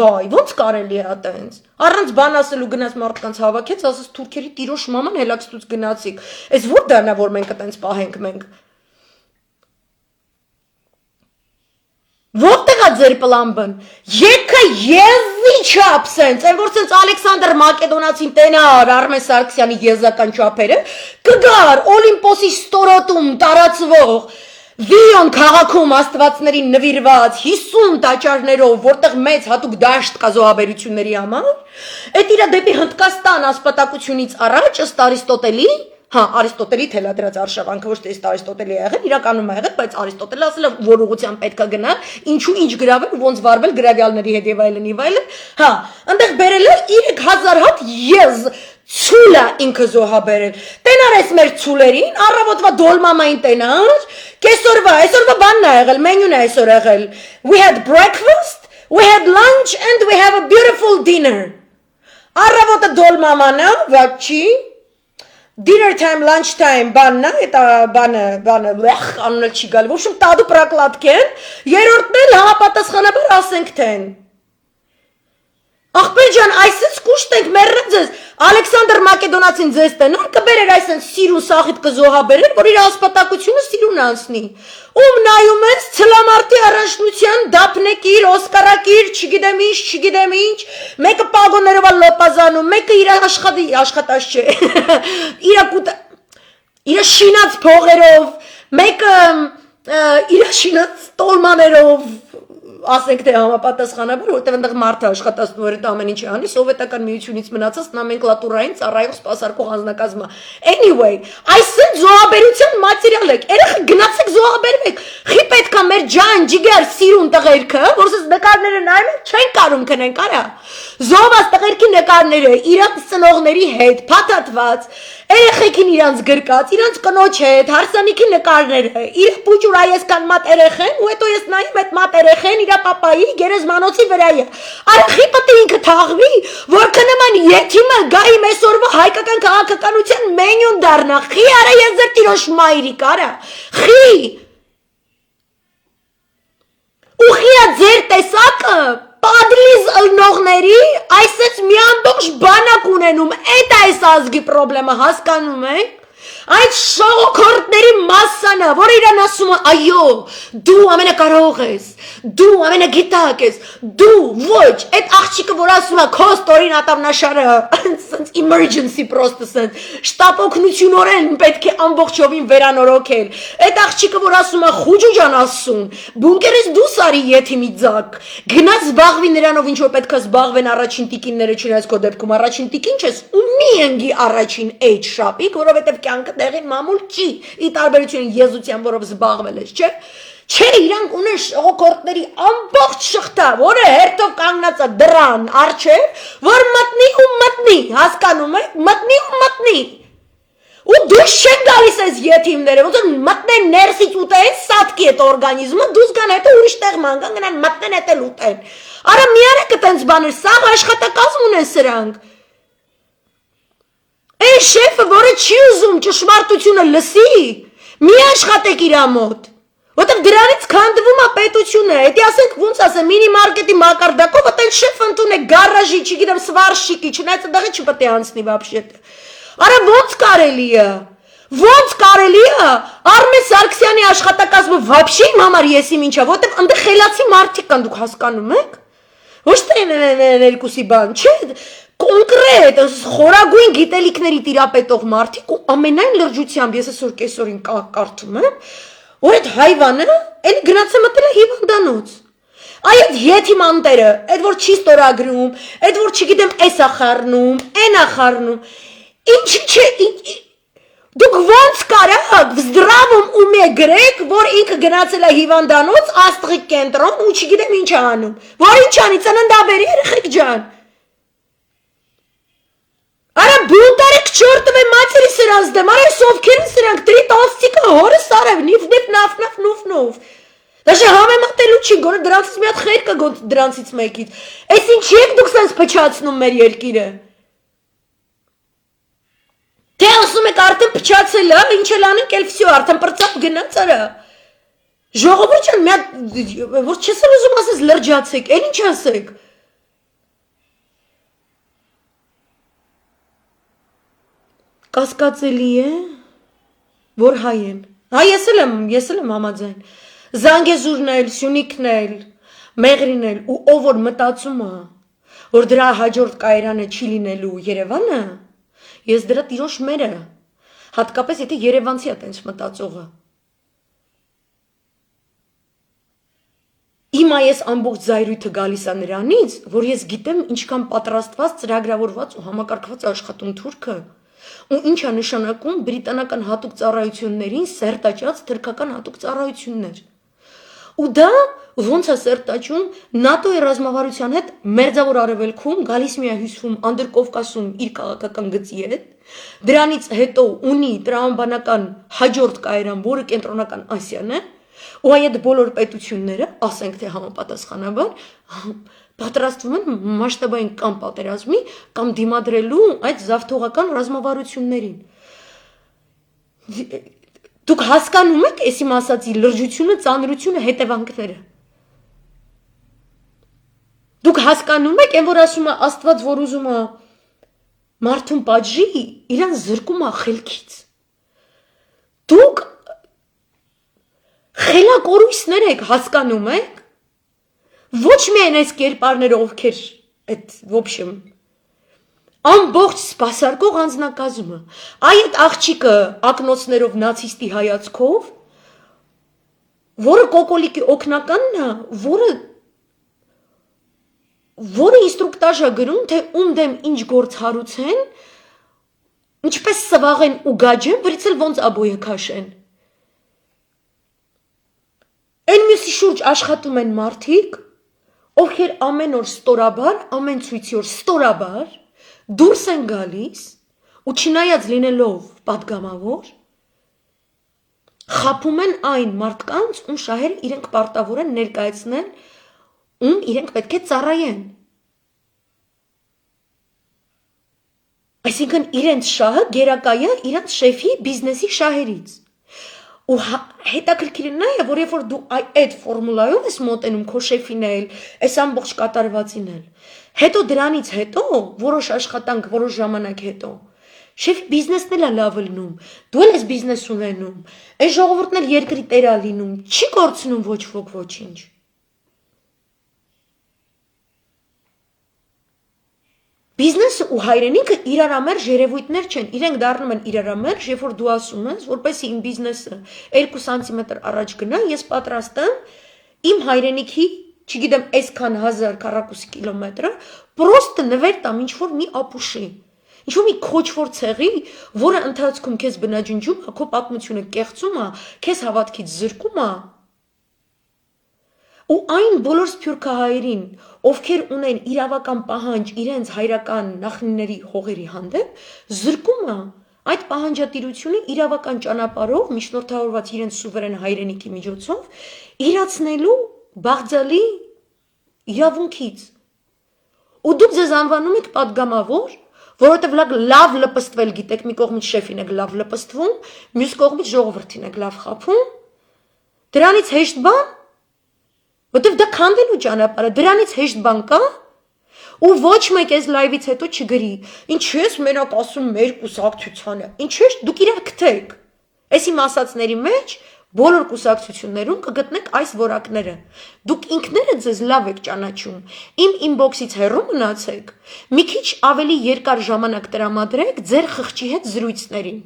վայ, ոնց կարելի է այտենց, առանց բան ասելու գնաց մարդկանց հավաքեց, ասաց թուրքերի տիրոջ մաման հելաքստուց գնացիք, այս որ դառնա, որ մենք այտենց պահենք մենք, Որտեղ է ձեր պլան B-ն, եկը եզի չափ սենց, այն որ սենց Ալեքսանդր Մակեդոնացին տենար Արմեն Սարգսյանի եզական չափերը, կգար Օլիմպոսի ստորոտում տարածվող, Վիոն քաղաքում աստվածներին նվիրված 50 տաճարներով, որտեղ մեծ հատուկ դաշտ կա զոհաբերությունների համար, այդ իրա դեպի Հնդկաստան ասպատակությունից առաջ ըստ Արիստոտելի, Հա, Արիստոտելի թելադրած արշավանքը ոչ թե ըստ Արիստոտելի ա եղել, իրականում ա եղել, բայց Արիստոտելը ասել է, որ ուղղությամբ պետքա գնալ, ինչու ինչ գրավել, ոնց վարվել գրավյալների հետ եւ այլն եւ այլն։ Հա, այնտեղ բերել է 3000 հատ եզ ցուլա ինքը զոհաբերել։ Տենար էս մեր ցուլերին, առավոտվա դոլմամային տենար, այսօրվա բանն ա եղել, մենյուն ա այսօր եղել։ We had breakfast, we had lunch and we have a beautiful dinner։ Առավոտը դոլմամանա, վաչի Dinner time, lunch time, բաննա, это բանը, անունը չի գալի, в общем, տադու պրակլատք են, երորդն էլ համապատասխանաբար ասենք թեն։ Աղբեր ջան, այսպես կուշտ ենք մեռնեմ ձեզ, Ալեքսանդր Մակեդոնացին ձեզ տենար, կբերեր այսպես սիրուն սաղիթ կզոհաբերեր, որ իր ասպատակությունը սիրուն անցնի։ Ում նայում ես ցլամարտի առաջնության դափնեկիր, օսկարակիր, չգիտեմ ինչ, մեկը պագոներով ա լոպազանում, մեկը իր աշխատած չէ, իր շինած փողերով, մեկը իր շինած տոլմաներով, ասենք թե համապատասխանաբար, որտեղ այնտեղ մարդը աշխատածն ու այդ ամեն ինչը անի, սովետական միությունից մնացած նոմենկլատուրային ծառայող սպասարկող անձնակազմը։ Anyway, այսինքն զոհաբերության մատերիալ եք, երեխա գնացեք զոհաբերվեք։ Խի պետքա մեր ջան, ջիգար, սիրուն տղերքը, որսես նկարները նայում են, չեն կարում քնենք, արա։ Զոհված տղերքի նկարները իրանց ծնողների հետ փաթաթված, երեխեքին իրանց գրկած, իրանց կնոջ հետ, հարսանիքի նկարները, իր պուճուր այսքան մատ երեխեն, ու հետո ես նայում այդ մատ երեխեն իր պապայի գերեզմանոցի վրա է։ Արխի պետք է ինքը թաղվի, որ նման եթիմը գա իմ այսօրվա հայկական քաղաքականության մենյուն դառնա։ Խի արա ես ձեր տիրոջ մայրիկ արա։ Խի Ուխիա ձեր տեսակը Падլիզ ըլնողների այսպես մի ամբողջ բանակ ունենում, այդ այս ազգի պրոբլեմը հասկանում եք։ Այդ շողոքորտների մասսան է, որ իրան ասում է, այո, դու ամենակարող ես, դու ամենագիտակ ես, դու ոչ, այդ աղջիկը, որ ասում է, քո ստորին ատամնաշարը, emergency պրոստը սենց, շտապ օգնությունորեն պետք է ամբողջովին վերանորոգել, այդ աղջիկը, որ ասում է, խուջուջան ասում, բունկերից դու սարի եթիմի ձակ, գնաց զբաղվի նրանով, ինչ որ պետք է զբաղվեն առաջին տիկինները, չնայած քո դեպքում առաջին տիկին չես, ու մի ընկի առաջին այդ շապիկ, որովհետև կյանքը դեղին մամուլ չի, ի տարբերություն եզության, որով զբաղվել ես, չէ, չէ, իրանք ունեն շողոքորտների ամբողջ շղթա, որը հերթով կանգնած է դրան առջև, որ մտնի, հասկանում եք, մտնի, ու դուրս չեն գալիս այս եթիմները, ոնց մտնեն ներսից ուտեն, սատկի այդ օրգանիզմը, դուրս գան հետո ուրիշ տեղ ման կան, գնան մտնեն հետել ուտեն, արա մի արեք այտենց բաներ, սաղ աշխատակազմ ունեն սրանք, Այն շեֆը, որը չի ուզում ճշմարտությունը լսի, մի աշխատեք իրա մոտ, որտեղ դրանից քանդվում է պետությունը, հետի ասենք ոնց ասեմ, մինի մարկետի մակարդակով, այդեն շեֆ ընդունեք գարաժի, չգիտեմ, սվարշիկի, չնայած դեղը չպետք է անցնի վաբշետ։ Արա ոնց կարելի է, Արմեն Սարգսյանի աշխատակազմը վաբշե իմ համար եսի մինչա, որտեղ ընդեղ խելացի մարդիկ կան, դուք հասկանում եք։ Ոչ թե ներկուսի բան, չէ, կոնկրետ, խորագույն գիտելիքների տիրապետող մարդիկ ու ամենայն լրջությամբ ես այսօր կեսօրին կարդում եմ, որ այդ հայվանը էլ գնաց է մտել է հիվանդանոց։ Այ այդ եթիմ անտերը, այդ որ չի ստորագրում, այդ որ չգիտեմ էս ա խառնում, են ա խառնում, ինչի չէ, դուք ոնց կարաք վզդրավում ու մի գրեք, որ ինքը գնացել է հիվանդանոց, աստղիկ կենտրոն ու չգիտեմ ինչ է անում, որ ինչ անի, ծննդաբերի երեխեք ջան։ Արա բունտարեք չորտվ է մացերի սրանց դեմ, արա սովքերին սրանք, տրի տալստիկը հորը սարև, նիվ նավ, դաշը համեմատելու չի, գոնը դրանցից մի հատ խեր կա գոտ դրանցից մեկից, այս ինչի եք դուք սենց պչացնում մեր երկիրը։ Թե ասում եք արդեն պչացել է, ինչ էլ անենք էլ վսյո, արդեն պրծապ գնաց արա։ Ժողովուրդ չան, որ չես ուզում ասես լրջացեք, էլ ինչ ասեք։ Կասկածելի է, որ հայ են։ Հա, ես էլ եմ համաձայն։ Զանգեզուրն էլ, Սյունիքն էլ, Մեղրին էլ, ու ով որ մտածում է, որ դրա հաջորդ կայարանը չի լինելու Երևանը, ես դրա տիրոջ մերը, հատկապես եթե երևանցի է տենց մտածողը։ Հիմա ես ամբողջ զայրույթը գալիս է նրանից, որ ես գիտեմ ինչքան պատրաստված, ծրագրավորված ու համակարգված աշխատում թուրքը, Ու ինչ է նշանակում բրիտանական հատուկ ծառայություններին սերտաճած թրքական հատուկ ծառայություններ։ Ու դա ոնց է սերտաճում ՆԱՏՕ-ի ռազմավարության հետ մերձավոր արևելքում գալիս մի է հյուսվում Անդրկովկասում իր քաղաքական գծի հետ, դրանից հետո ունի տրամաբանական հաջորդ կայարան, որը կենտրոնական Ասիան է, ու այդ բոլոր պետությունները, ասենք թե համապատասխանաբար, պատրաստվում են մասշտաբային կամ պատերազմի, կամ դիմադրելու այդ զավթողական ռազմավարություններին։ Դուք հասկանում եք այս իմ ասացի լրջությունը, ծանրությունը, հետևանքները։ Դուք հասկանում եք, այն որ ասում է Աստված, որ ուզում է մարդուն պատժի, իրան զրկում է խելքից։ Դուք խելակորույսներ եք, հասկանում եք։ Ոչ միայն այս կերպարները, ովքեր այդ ոբշեմ ամբողջ սպասարկող անձնակազմը, այդ աղջիկը ակնոցներով նացիստի հայացքով, որը կոկոլիկի օգնականն է, որը ինստրուկտաժ է գրում, թե ում դեմ ինչ գործ հարուցեն, ինչպես սվաղեն ու գաջեն, վրից էլ ոնց աբոյը քաշեն։ Այն մյուսի շուրջ աշխատում են մարդիկ, ովքեր ամեն օր ստորաբար, ամեն ցույցի օր ստորաբար դուրս են գալիս ու չնայած լինելով պատգամավոր, խափում են այն մարդկանց, ում շահերը իրենք պարտավոր են ներկայացնել, ում իրենք պետք է ծառայեն։ Այսինքն իրենց շահը գերակա է իրենց շեֆի բիզնեսի շահերից։ Ու հետաքրքիր նա է, որ երբ որ դու այդ ֆորմուլայով ես մոտենում քո շեֆին էլ, այս ամբողջ կատարվածին էլ, հետո դրանից հետո, որոշ աշխատանք, որոշ ժամանակ հետո, շեֆի բիզնեսն էլ է լավ լնում, դու էլ ես բիզնես ունենում, այս ժողովուրդն էլ երկրի տեր է լինում, չի կորցնում ոչ ոք ոչինչ։ Բիզնեսը ու հայրենիքը իրարամերժ երևույթներ չեն, իրենք դառնում են իրարամերժ, երբ որ դու ասում ես, որպեսզի իմ բիզնեսը 2 սանտիմետր առաջ գնա, ես պատրաստ եմ իմ հայրենիքի, չգիտեմ, այսքան 1000 քառակուսի կիլոմետրը, պրոստը նվեր տամ ինչ-որ մի ապուշի, ինչ-որ մի քոչվոր ցեղի, որը ընթացքում քեզ բնաջնջում է, քո պատմությունը կեղծում է, քեզ հավատքից զրկում է։ Ու այն բոլոր սփյուռքահայերին, ովքեր ունեն իրավական պահանջ իրենց հայրական նախնիների հողերի հանդեպ, զրկում է այդ պահանջատիրությունը իրավական ճանապարհով միջնորդավորված իրենց սուվերեն հայրենիքի միջոցով իրացնելու բաղձալի իրավունքից։ Ու դուք ձեզ անվանում եք պատգամավոր, որովհետև լավ լպստվել գիտեք, մի կողմից շեֆին եք լավ լպստվում, մյուս կողմից ժողովրդին եք լավ խափում, դրանից հեշտ բան, որտեվ դա քանդելու ճանապարհ է, դրանից հեշտ բան կա, ու ոչ մեկ էս լայվից հետո չգրի, ինչու ես մենակ ասում մեր կուսակցությանը, ինչու՞ դուք իրար գտեք։ Այս իմ ասածների մեջ բոլոր կուսակցություններում կգտնեք այս որակները։ Դուք ինքներդ ձեզ լավ եք ճանաչում, իմ ինբոքսից հեռու մնացեք, մի քիչ ավելի երկար ժամանակ տրամադրեք ձեր խղճի հետ զրույցներին։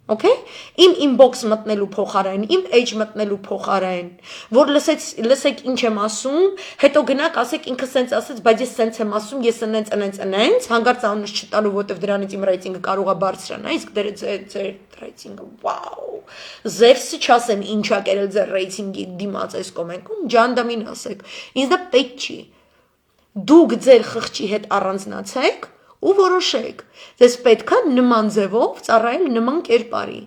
Okay? Իմ inbox մտնելու փոխարեն, իմ edge մտնելու փոխարեն, որ լսեք ինչ եմ ասում, հետո գնաք ասեք ինքը սենց ասեց, բայց ես սենց եմ ասում, ես ընենց, հանգարց անունս չտալու, որտեվ դրանից իմ ռեյտինգը կարող է բարձրանա, իսկ ձեր ռեյտինգը, վաու, Զևսը չասեմ ինչ ա կերել ձեր ռեյտինգի դիմաց այս կոմենտում, ջանդամին ասեք, ինձ դա պետք չի, դուք ձեր խղճի հետ առանձնացեք, ու որոշեք, ձեզ պետք է նման ձևով ծառայել նման կերպարի։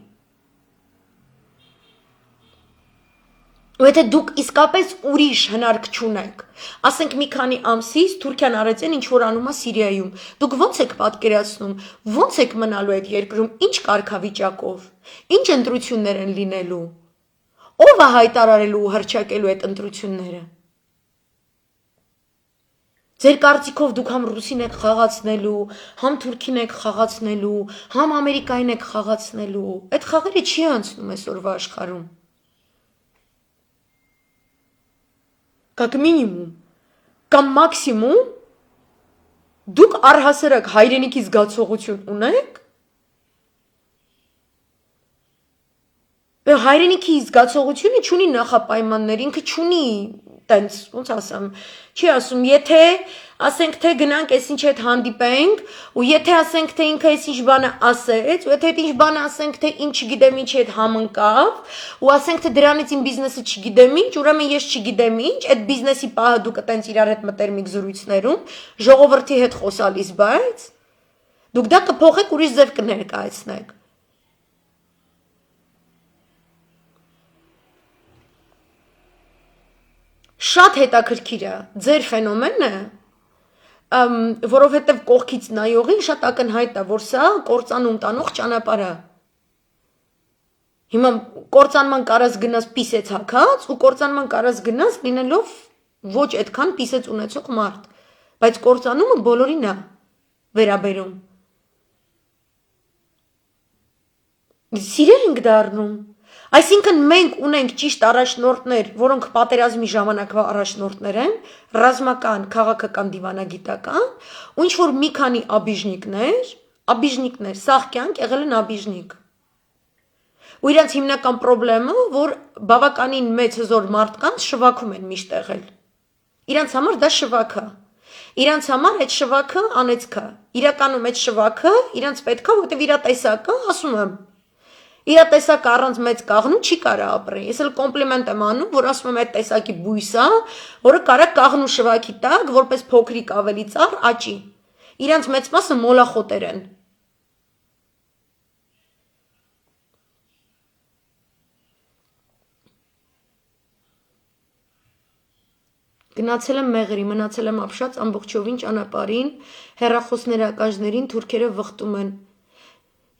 Ու եթե դուք իսկապես ուրիշ հնարք չունեք, ասենք մի քանի ամսից Թուրքիան արեց այն ինչ որ անում է Սիրիայում, դուք ո՞նց եք պատկերացնում, ո՞նց եք մնալու այդ երկրում, ինչ կարգավիճակով, ինչ ընտրություններ են լինելու, ով է հայտարարելու ու հռչակելու այդ ընտրությունները։ Ձեր կարծիքով դուք համ ռուսին եք խաղացնելու, համ թուրքին եք խաղացնելու, համ ամերիկային եք խաղացնելու, այդ խաղերը չի անցնում այսօրվա աշխարհում։ Как минимум, կամ մաքսիմում դուք առհասարակ հայրենիքի զգացողություն ունեք, հայրենիքի զգացողությունը չունի նախապայմաններ, ինքը չունի տենց, ոնց ասեմ, չի ասում, եթե ասենք թե գնանք այս ինչ հետ հանդիպենք ու եթե ասենք թե ինքը այս ինչ բանը ասեց ու եթե այդ ինչ բանը ասենք թե ինչ չգիտեմ ինչ հետ համընկավ ու ասենք թե դրանից իմ բիզնեսը չգիտեմ ինչ ուրեմն ես չգիտեմ ինչ այդ բիզնեսի պահը դուք այտենց իրար հետ մտերմիկ զրույցներում ժողովրդի հետ խոսալիս բայց դուք դա կփոխեք ուրիշ ձև կներկայացնեք շատ հետաքրքիր է ձեր ֆենոմենը որովհետև կողքից նայողին շատ ակնհայտ է որ սա կործանում տանող ճանապարհ է հիմա կործանման կարած գնաս պիսեց հակած ու կործանման կարած գնաս լինելով ոչ այդքան պիսեց ունեցող մարդ բայց կործանումը բոլորին է վերաբերում սիրել ենք դառնում Այսինքն մենք ունենք ճիշտ առաջնորդներ, որոնք պատերազմի ժամանակվա առաջնորդներ են, ռազմական, քաղաքական, դիվանագիտական, ու ինչ որ մի քանի աբիժնիկներ, սաղ կյանք եղել են աբիժնիկ։ Ու իրենց հիմնական խնդրեմը, որ բավականին մեծ հզոր մարդկանց շվաքում են միշտ եղել։ Իրենց համար դա շվաք է։ Իրենց համար այդ շվաքը անեծք է։ Իրականում այդ շվաքը իրենց պետք է, որտեղ իր տեսակը, ասում եմ Իրատեսակ առանց մեծ կաղնու չի կարա ապրի։ Ես էլ կոմպլիմենտ եմ անում, որ ասում եմ այդ տեսակի բույս է, որը կարա կաղնու շվաքի տակ, որպես փոքրիկ ավելի ծառ աճի։ Իրանց մեծ մասը մոլախոտեր են։ Գնացել եմ մեղրի, մնացել եմ ապշած ամբողջովին ճանապարհին, հեռախոսներ ակաժներին թուրքերը վխտում են։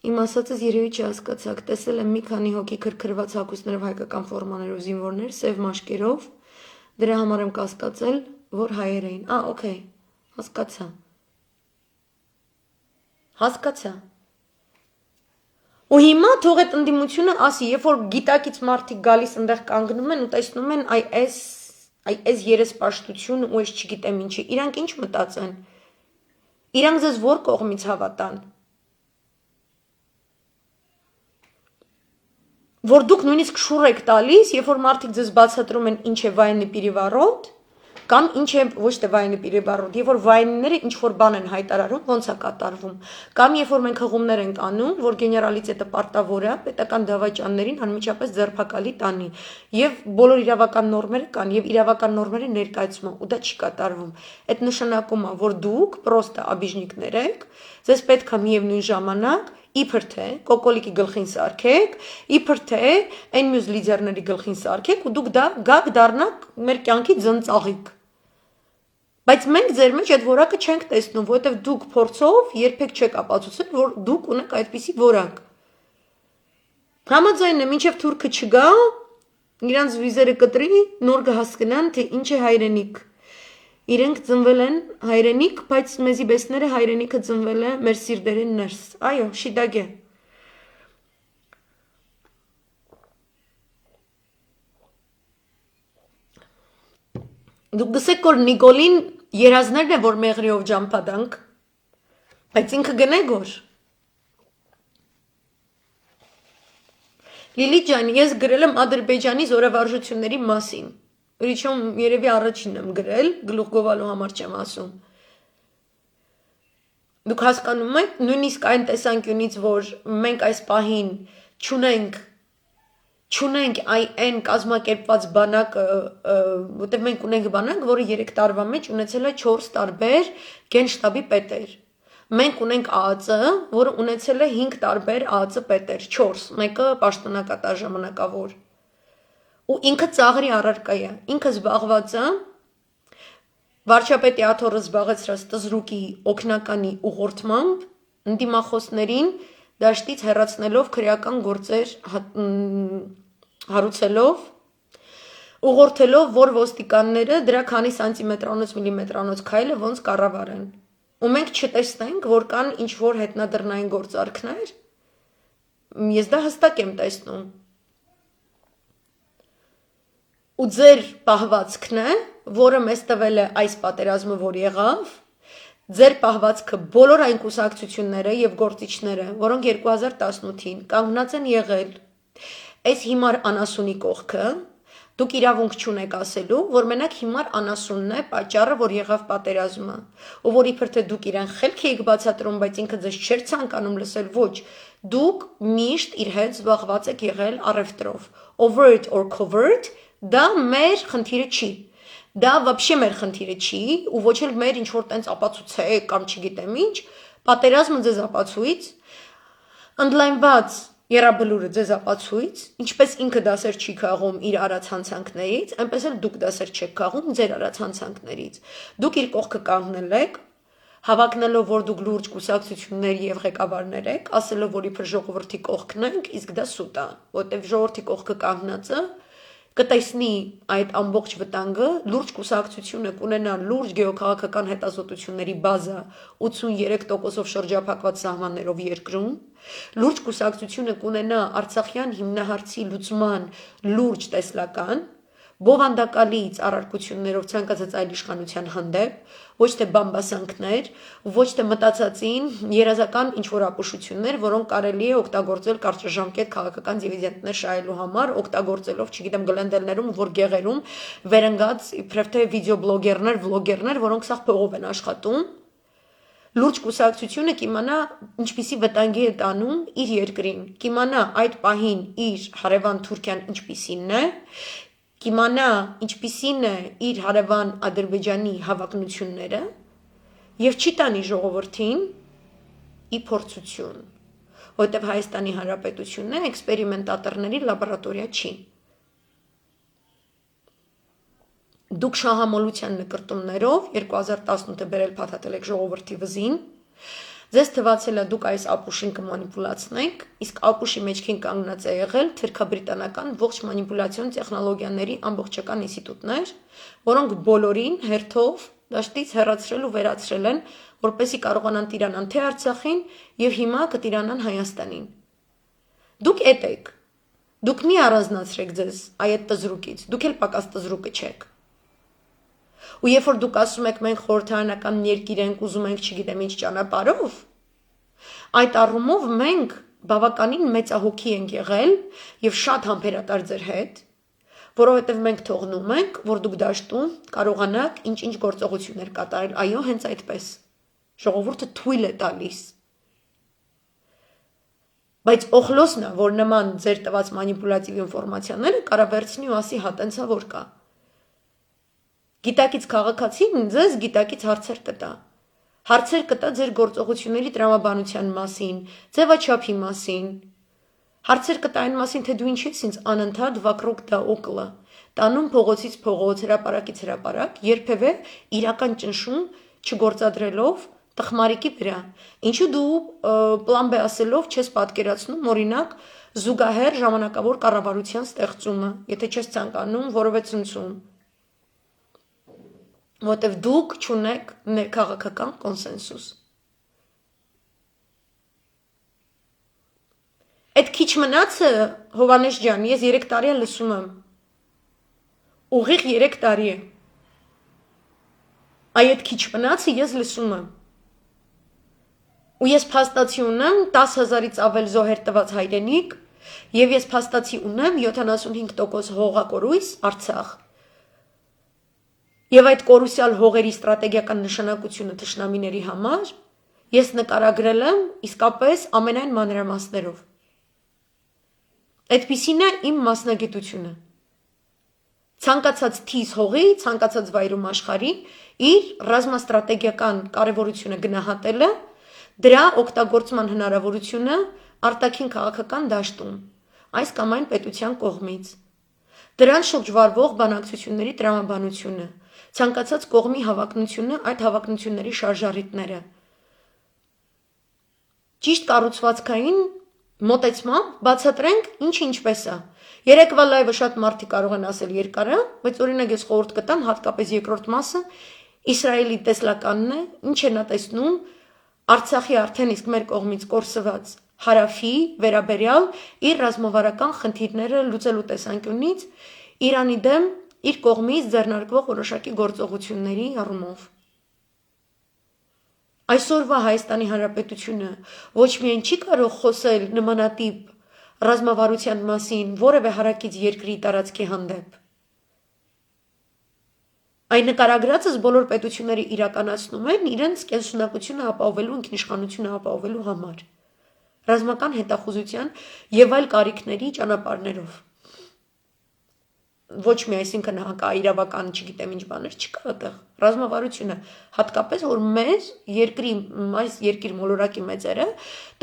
Իմ ասածս երևի չհասկացաք, տեսել եմ մի քանի հոգի քրքրված հագուստներով հայկական ֆորմաներով զինվորներ, սև մաշկերով, դրա համար եմ կասկածել, որ հայեր էին, օքեյ, հասկացա, ու հիմա թող այդ ընդդիմությունը ասի, երբ որ գիտակից մարդիկ գալիս ընդեղ կանգնում են ու տեսնում են այս երեսպաշտություն ու այս չգիտեմ ինչի, իրանք ինչ մտածեն, իրանք ձեզ որ կողմից հավատան, որ դուք նույնիսկ շուռ եք տալիս, երբ որ մարդիկ ձեզ բացատրում են ինչ է վայնի պիրիվարոտ, կամ ինչ է ոչ թե վայնի պիրիվարոտ, երբ որ վայնները ինչ որ բան են հայտարարում, ոնց է կատարվում, կամ երբ որ մենք հղումներ ենք անում, որ գեներալիտետը պարտավոր է պետական դավաճաններին անմիջապես ձերբակալի տանի, եւ բոլոր իրավական նորմերը կան եւ իրավական նորմերը ներկայացում ու դա չի կատարվում։ Այդ նշանակում է, որ դուք պրոստը աբիժնիկներ եք, ձեզ պետք է միևնույն ժամանակ իբր թե կոկոլիկի գլխին սարքեք, իբր թե այն մյուս լիդերների գլխին սարքեք ու դուք դա գաք դառնաք մեր կյանքի ծնծաղիկ։ Բայց մենք ձեր մեջ այդ որակը չենք տեսնում, որովհետև դուք փորձով երբեք չեք ապացուցել, որ դուք ունեք այդպիսի որակ։ Համաձայն եմ, մինչև թուրքը չգա, իրանց վիզերը կտրի, նոր կհասկանան, թե ինչ է հայրենիք։ Իրենք ծնվել են հայրենիք, բայց մեզի բեսները հայրենիքը ծնվել է մեր սիրտերին ներս։ Այո, շիդագ է։ Դուք գսեք, որ Նիկոլին երազներն է, որ մեղրիով ջամփադանք, բայց ինքը գնեգոր։ Լիլիթ ջան, ես գրել եմ Ադրբեջանի զորավարժությունների մասին։ Ուրիչում երևի առաջինն եմ գրել, գլուխ գովալու համար չեմ ասում։ Դուք հասկանում եք, նույնիսկ այն տեսանկյունից, որ մենք այս պահին չունենք այն կազմակերպված բանակը, որտեղ մենք ունենք բանակ, որը 3 տարվա մեջ ունեցել է 4 տարբեր գենշտաբի պետեր։ Մենք ունենք ԱԱԾ, որը ունեցել է 5 տարբեր ԱԱԾ պետեր, 4, մեկը պաշտոնակատար ժամանակավոր։ Ու ինքը ծաղրի առարկա է, ինքը զբաղված է վարչապետի աթոռը զբաղեցրած տզրուկի օգնականի ուղղորդմամբ ընդդիմախոսներին դաշտից հեռացնելով քրեական գործեր հարուցելով ուղղորդելով որ ոստիկանները դրա քանի սանտիմետրանոց միլիմետրանոց քայլը ոնց կառավարեն ու մենք չտեսնենք որ կան ինչ որ հետնադրնային գործարքներ ես դա հստակ եմ տեսնում ու ձեր պահվածքն է, որը մեզ տվել է այս պատերազմը, որ եղավ, ձեր պահվածքը բոլոր այն կուսակցությունները եւ գործիչները, որոնք 2018-ին կանգնած են եղել այս հիմար անասունի կողքը, Դուք իրավունք չունեք ասելու, որ մենակ հիմար անասունն է պատճառը, որ եղավ պատերազմը, ու որ իբր թե դուք իրեն խելք էիք բացատրում, բայց ինքը ձեզ չէր ցանկանում լսել, ոչ, դուք միշտ իր հետ զբաղված եք եղել առևտրով, overt or covert, դա մեր խնդիրը չի, դա вообще մեր խնդիրը չի, ու ոչ էլ մեր ինչ-որ տենց ապացուցեք կամ չգիտեմ ինչ, պատերազմը ձեզ ապացույց, ընդլայնված Եռաբլուրը ձեզ ապացույց, ինչպես ինքը դասեր չի քաղում իր արած հանցանքներից, այնպես էլ դուք դասեր չեք քաղում ձեր արած հանցանքներից։ Դուք իր կողքը կանգնել եք, հավակնելով, որ դուք լուրջ կուսակցություններ եւ ղեկավարներ եք, ասելով, որ իբր ժողովրդի կողքն եք, իսկ դա սուտ է, որտեղ ժողովրդի կողքը կանգնածը կտեսնի այդ ամբողջ վտանգը, լուրջ կուսակցությունը կունենա լուրջ գեոքաղաքական հետազոտությունների բազա 83%-ով շրջափակված սահմաններով երկրում, լուրջ կուսակցությունը կունենա Արցախյան հիմնահարցի լուծման լուրջ տեսլական, բովանդակալից առարկություններով ցանկացած այլ իշխանության հանդեպ, ոչ թե բամբասանքներ, ոչ թե մտածածին երազական ինչ-որ ապուշություններ, որոնք կարելի է օգտագործել կարճաժամկետ քաղաքական դիվիդենտներ շահելու համար, օգտագործելով, չգիտեմ, գլենդելներում, որ գեղերում վերընկած իբրև թե վիդեոբլոգերներ, վլոգերներ, որոնք սաղ փողով են աշխատում, լուրջ կուսակցությունը կիմանա ինչպիսի վտանգի է տանում իր երկրին, կիմանա այդ պահին իր հարևան Թուրքիան ինչպիսին է, կիմանա ինչպիսին է իր հարևան Ադրբեջանի հավակնությունները եւ չի տանի ժողովրդին ի փորձություն, որտեղ Հայաստանի Հանրապետությունն է էքսպերիմենտատորների լաբորատորիա չի։ Դուք շահամոլության նկրտումներով 2018-ը բերել փաթաթել եք ժողովրդի վզին, ձեզ թվացել է դուք այս ապուշին կմանիպուլացնեք, իսկ ապուշի մեջքին կանգնած է եղել թուրքաբրիտանական ողջ մանիպուլյացիոն տեխնոլոգիաների ամբողջական ինստիտուտներ, որոնք բոլորին հերթով դաշտից հեռացրել ու վերացրել են, որպեսզի կարողանան տիրանան թե Արցախին եւ հիմա կտիրանան Հայաստանին։ Դուք էդ եք։ Դուք մի առանձնացրեք ձեզ այդ տզրուկից, դուք էլ պակաս տզրուկը չեք։ Ու երբ որ դուք ասում եք մենք խորհրդարանական երկիր ենք, ուզում ենք չգիտեմ ինչ ճանապարհով, այդ առումով մենք բավականին մեծահոգի ենք եղել եւ շատ համբերատար ձեր հետ, որովհետեւ մենք թողնում ենք, որ դուք դաշտում կարողանաք ինչ-ինչ գործողություններ կատարել, այո, հենց այդպես։ Ժողովուրդը թույլ է տալիս։ Բայց օխլոսն է, որ նման ձեր տված մանիպուլատիվ ինֆորմացիաները կարա վերցնի ու ասի հա տենց որ կա։ Գիտակից քաղաքացին ձեզ գիտակից հարցեր կտա։ Հարցեր կտա ձեր գործողությունների տրամաբանության մասին, ձևաչափի մասին։ Հարցեր կտա այն մասին, թե դու ինչ ես ինձ անընդհատ վակրոկ դա օկլը, տանում փողոցից փողոց, հրապարակից հրապարակ, երբևէ իրական ճնշում չգործադրելով տխմարիկի վրա։ Ինչու դու պլան B ասելով չես պատկերացնում, օրինակ, զուգահեռ ժամանակավոր կառավարության ստեղծումը, եթե չես ցանկանում որևէ ցնցում։ Որտեվ դուք չունեք ներքաղաքական կոնսենսուս։ Այդ քիչ մնացը, Հովանես ջան, ես 3 տարի լսում եմ։ Ուղիղ 3 տարի է։ Այդ քիչ մնացը ես լսում եմ։ Ու ես փաստացի ունեմ 10,000-ից ավել զոհեր տված հայրենիք, եւ ես փաստացի ունեմ 75% հողակորույս Արցախ։ Եվ այդ կորուսյալ հողերի ստրատեգիական նշանակությունը թշնամիների համար ես նկարագրել եմ իսկապես ամենայն մանրամասներով։ Այդպիսին է իմ մասնագիտությունը։ Ցանկացած թիզ հողի, ցանկացած վայրում աշխարհի իր ռազմաստրատեգիական կարևորությունը գնահատելը, դրա օգտագործման հնարավորությունը արտաքին քաղաքական դաշտում, այս կամ այն պետության կողմից։ Դրան շուրջ վարվող բանակցությունների տրամաբանությունը, ցանկացած կողմի հավակնությունը, այդ հավակնությունների շարժառիթները։ Ճիշտ կառուցվածքային մոտեցմամբ բացատրենք ինչը ինչպես է։ Երեկվա լայվը շատ մարդիկ կարող են ասել երկար է, բայց օրինակ ես խորհուրդ կտամ հատկապես երկրորդ մասը Իսրայելի տեսլականն է, ինչ է նա տեսնում Արցախի արդեն իսկ մեր կողմից կորսված հարավի վերաբերյալ իր ռազմավարական խնդիրները լուծելու տեսանկյունից Իրանի դեմ իր կողմից ձեռնարկվող որոշակի գործողությունների առումով։ Այսօրվա Հայաստանի Հանրապետությունը ոչ միայն չի կարող խոսել նմանատիպ ռազմավարության մասին որևէ հարակից երկրի տարածքի հանդեպ, Այն նկարագրածս բոլոր պետությունները իրականացնում են իրենց կենսունակությունը ապահովելու, ինքնիշխանությունը ապահովելու համար։ Ռազմական հետախուզության եւ այլ կարիքների ճանապարհներով։ Ոչ մի այսինքն հակաիրավական, չգիտեմ ինչ բաներ չկա այդտեղ։ Ռազմավարությունը հատկապես որ մեզ երկրի այս երկիր մոլորակի մեծերը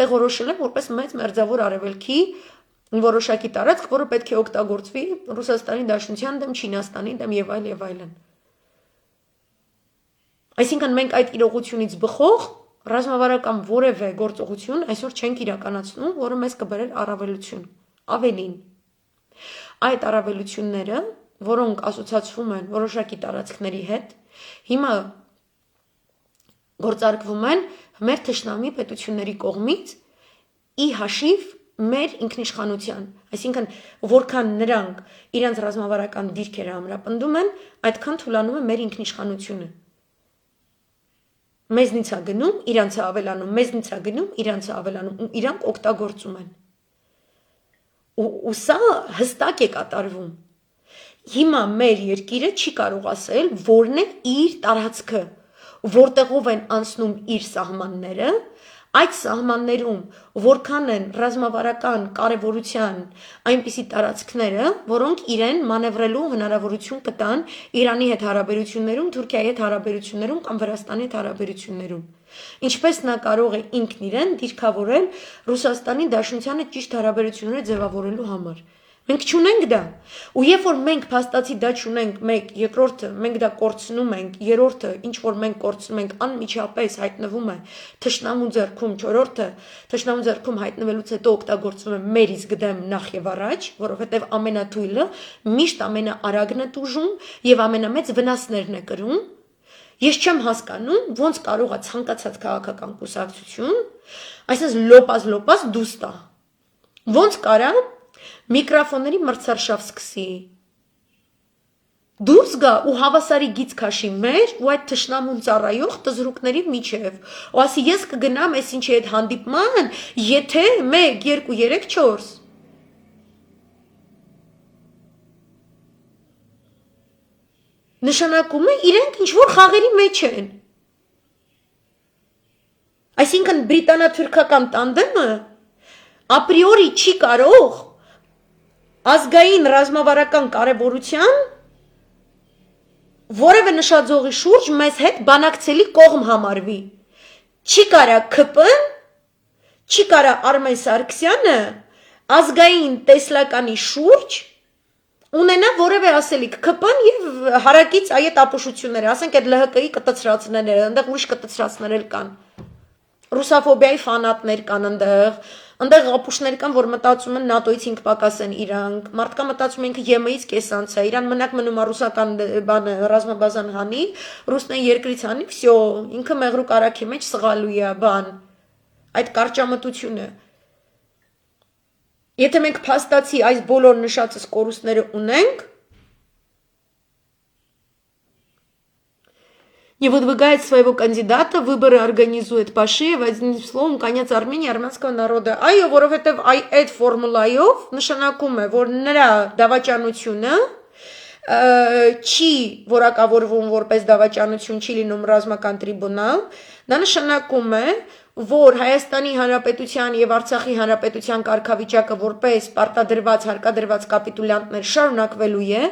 տեղորոշել են որպես մեծ մերձավոր արևելքի որոշակի տարածք, որը պետք է օգտագործվի Ռուսաստանի Դաշնության դեմ, Չինաստանի դեմ եւ այլն։ Այսինքն մենք այդ իրողությունից բխող ռազմավարական որևէ գործողություն այսօր չենք իրականացնում, որը մեզ կբերեր առավելություն։ Ավելին, այդ առավելությունները, որոնք ասոցացվում են որոշակի տարածքների հետ, հիմա գործարկվում են մեր թշնամի պետությունների կողմից ի հաշիվ մեր ինքնիշխանության, այսինքն որքան նրանք իրենց ռազմավարական դիրքերը ամրապնդում են, այդքան թուլանում է մեր ինքնիշխանությունը։ Մեզնից է գնում, իրանց է ավելանում, մեզնից է գնում, իրանց է ավելանում, ու իրանք օգտագործում են։ Ու սա հստակ է կատարվում։ Հիմա մեր երկիրը չի կարող ասել, որն է իր տարածքը, որտեղով են անցնում իր սահմանները, այդ սահմաններում որքան են ռազմավարական կարևորության այնպիսի տարածքները, որոնք իրեն մանևրելու հնարավորություն կտան Իրանի հետ հարաբերություններում, Թուրքիայի հետ հարաբերություններում կամ Վրաստանի հետ հարաբերություններում։ Ինչպես նա կարող է ինքն իրեն դիրքավորել Ռուսաստանի Դաշնությանը ճիշտ հարաբերություններ ձևավորելու համար։ Մենք չունենք դա, ու երբ որ մենք փաստացի դա չունենք, մեկ, երկրորդը, մենք դա կորցնում ենք, երրորդը, ինչ որ մենք կորցնում ենք, անմիջապես հայտնվում է թշնամու ձեռքում, չորրորդը, թշնամու ձեռքում հայտնվելուց հետո օգտագործվում է մեր իսկ դեմ նախ եւ առաջ, որովհետեւ ամենաթույլը միշտ ամենաարագն է տուժում եւ ամենամեծ վնասներն է կրում։ Ես չեմ հասկանում, ոնց կարող է ցանկացած քաղաքական կուսակցություն, այսպես լոպազ դուրս տա։ Ոնց կարա միկրոֆոնների մրցարշավ սկսի, դուրս գա ու հավասարի գիծ քաշի մեր ու այդ թշնամուն ծառայող տզրուկների միջև, ու ասի ես կգնամ այս ինչի հետ հանդիպման, եթե 1, 2, 3, 4 նշանակում է իրենք ինչ-որ խաղերի մեջ են։ Այսինքն բրիտանա-թուրքական տանդեմը ապրիորի չի կարող ազգային ռազմավարական կարևորության որևէ նշաձողի շուրջ մեզ հետ բանակցելի կողմ համարվի։ Չի կարա ՔՊ-ն, չի կարա Արմեն Սարգսյանը ազգային տեսլականի շուրջ ունենա որևէ ասելիք ՔՊ-ն եւ հարակից այդ ապուշությունները, ասենք այդ ԼՀԿ-ի կտցրածները, այնտեղ ուրիշ կտցրածներ կան։ Ռուսաֆոբիայի ֆանատներ կան այնտեղ ապուշներ կան, որ մտածում են ՆԱՏՕ-ից 5 պակաս են իրանք, մարդկա մտածում են ինքը ԵՄ-ից կեսանց է, իրան մնաք մնում է ռուսական բանը ռազմաբազան հանի, ռուսն երկրից հանի, վсё, ինքը մեղրու կարակի մեջ սղալու է բան։ Այդ կարճամտությունը։ Եթե մենք փաստացի այս բոլոր նշածս կորուստները унենք, и вот выгает своего кандидата, выборы организует Пашиев, одним словом, конец Армении, армянского народа։ Այո, որովհետև այդ ֆորմուլայով նշանակում է, որ նրա դավաճանությունը չի որակավորվում որպես դավաճանություն, չի լինում ռազմական տրիբունալ, դա նշանակում է, որ Հայաստանի Հանրապետության եւ Արցախի Հանրապետության կարգավիճակը որպես պարտադրված, հարկադրված կապիտուլյանտներ շարունակվելու է։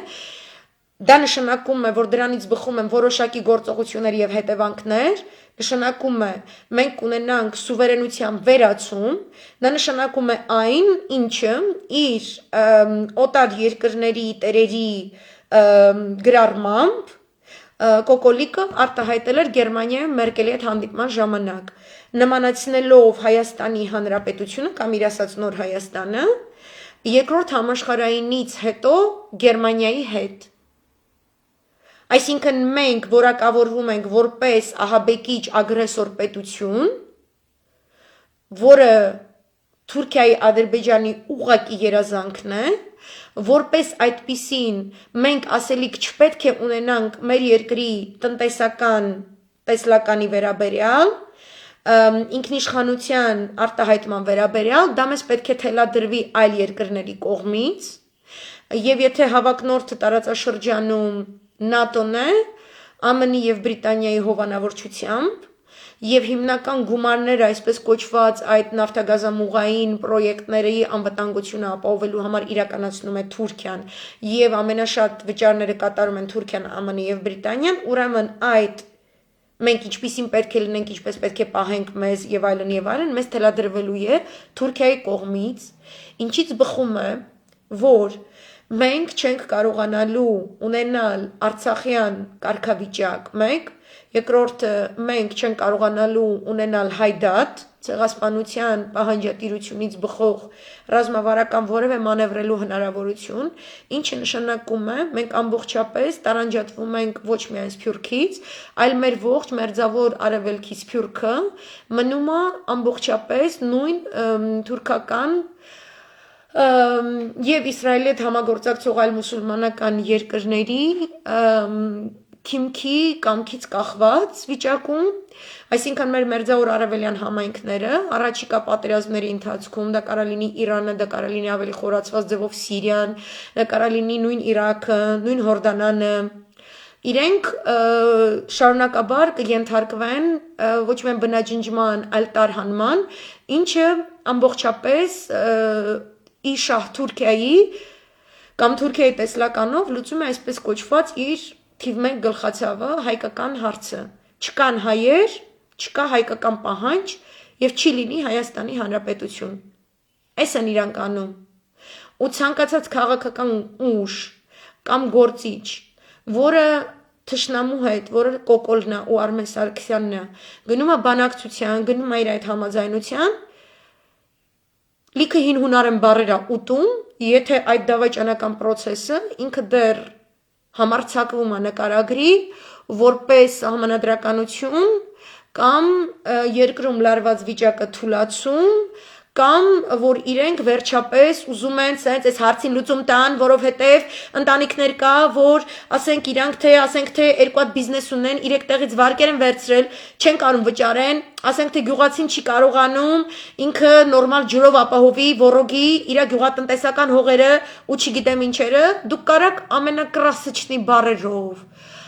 Դա նշանակում է, որ դրանից բխում են որոշակի գործողություններ եւ հետևանքներ, նշանակում է մենք կունենանք սուվերենության վերացում, դա նշանակում է այն, ինչը իր օտար երկրների տերերի գրառմամբ Կոկոլիկը արտահայտել էր Գերմանիայում Մերկելի հետ հանդիպման ժամանակ, նմանացնելով Հայաստանի Հանրապետությունը կամ իր ասած նոր Հայաստանը երկրորդ համաշխարհայինից հետո Գերմանիայի հետ։ Այսինքն մենք որակավորվում ենք որպես ահաբեկիչ ագրեսոր պետություն, որը Թուրքիայի Ադրբեջանի ուղղակի երազանքն է, որպես այդպիսին մենք ասելիք չպետք է ունենանք մեր երկրի տնտեսական տեսլականի վերաբերյալ, ինքնիշխանության արտահայտման վերաբերյալ, դա մեզ պետք է թելադրվի այլ երկրների կողմից, եւ եթե հավակնորդը տարածաշրջանում ՆԱՏՕ-ն է, ԱՄՆ-ի եւ Բրիտանիայի հովանավորչությամբ եւ հիմնական գումարները այսպես կոչված այդ նավթագազամուղային պրոյեկտների անվտանգությունը ապահովելու համար իրականացնում է Թուրքիան եւ ամենաշատ վճարները կատարում են Թուրքիան, ԱՄՆ-ը եւ Բրիտանիան, ուրեմն այդ մենք ինչպիսին պետք է լինենք, ինչպես պետք է պահենք մեզ եւ այլն, մեզ թելադրվելու է Թուրքիայի կողմից, ինչից բխում է, որ մենք չենք կարողանալու ունենալ Արցախյան կարգավիճակ, երկրորդը մենք չենք կարողանալու ունենալ հայդատ, ցեղասպանության պահանջատիրությունից բխող ռազմավարական որևէ մանևրելու հնարավորություն, ինչը նշանակում է մենք ամբողջապես տարանջատվում ենք ոչ միայն Սփյուռքից, այլ մեր ողջ մերձավոր արևելքի Սփյուռքը մնում է ամբողջապես նույն թուրքական եւ Իսրայելի հետ համագործակցող այլ մուսուլմանական երկրների թիմքի կամքից կախված վիճակում, այսինքն մեր մերձավոր արևելյան համայնքները առաջիկա պատերազմների ընթացքում դա կարող լինի Իրանը, դա կարող լինի ավելի խորացված ձևով Սիրիան, դա կարող լինի նույն Իրաքը, նույն Հորդանանը, իրենք շարունակաբար կենթարկվեն ոչ միայն բնաջնջման, այլ տարհանման, ինչը ամբողջապես Իշահ Թուրքիայի կամ Թուրքիայի տեսլականով լուծում է այսպես կոչված իր թիվ 1 գլխացավը հայկական հարցը։ Չկան հայեր, չկա հայկական պահանջ եւ չի լինի Հայաստանի Հանրապետություն։ Այս են իրանք անում։ Ու ցանկացած քաղաքական ուժ կամ գործիչ, որը թշնամու հետ, որը Կոկոլն է ու Արմեն Սարգսյանն է, գնում է բանակցության, գնում է իր այդ համաձայնության, լիքը հին հունարեն բառեր է ուտում, եթե այդ դավաճանական process-ը ինքը դեռ համարձակվում է նկարագրի որպես սահմանադրականություն կամ երկրում լարված վիճակը թուլացում կամ որ իրենք վերջապես ուզում են սենց այս հարցին լուծում տան, որովհետև ընտանիքներ կա, որ ասենք իրանք թե երկու հատ բիզնես ունեն, 3 տեղից վարկեր են վերցրել, չեն կարող վճարեն, ասենք թե գյուղացին չի կարողանում ինքը նորմալ ջրով ապահովի, ոռոգի իր գյուղատնտեսական հողերը ու չգիտեմ ինչերը, դուք կարաք ամենակրասիչնի բառերով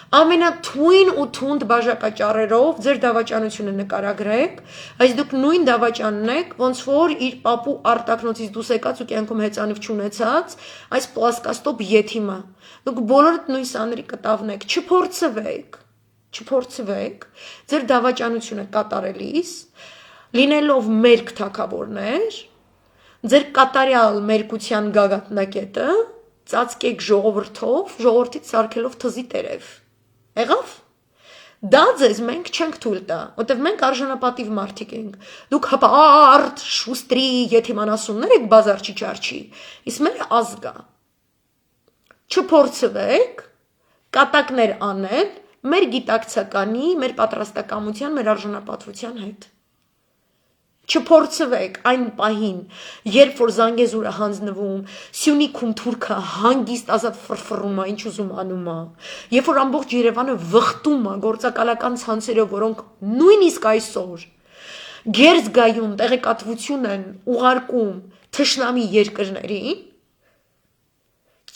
ամենաթույն ու թունդ բաժակաճառերով ձեր դավաճանությունը նկարագրեք, այս դուք նույն դավաճանն եք, ոնց որ իր պապու արտակնոցից դուս եկած ու կյանքում հեծանիվ չունեցած, այս պլասկաստոպ եթիմը, դուք բոլորդ նույն սանրի կտավն եք, չփորձվեք, ձեր դավաճանությունը կատարելիս, լինելով մերկ թագավորներ, ձեր կատարյալ մերկության գագաթնակետը, ծածկեք ժողովրդով, ժողովրդից սարքելով թզի տերև, եղավ, դա ձեզ մենք չենք թույլ տա, որտև մենք արժանապատիվ մարդիկ ենք, դուք հպարտ, շուստրի, եթիմանասուններ եք բազար չիչարջի, իսկ մեր ազգա, չփորձվեք, կատակներ անել, մեր գիտակցականի, մեր պատրաստակամության, մեր արժանապատվության հետ, չփորձվեք այն պահին, երբ որ Զանգեզուրը հանձնվում, Սյունիքում թուրքը հանգիստ ազատ ֆրֆռում է, ինչ ուզում անում է, երբ որ ամբողջ Երևանը վխտում է գործակալական ցանցերով, որոնք նույնիսկ այսօր գերզգայուն տեղեկատվություն են ուղարկում թշնամի երկրներին,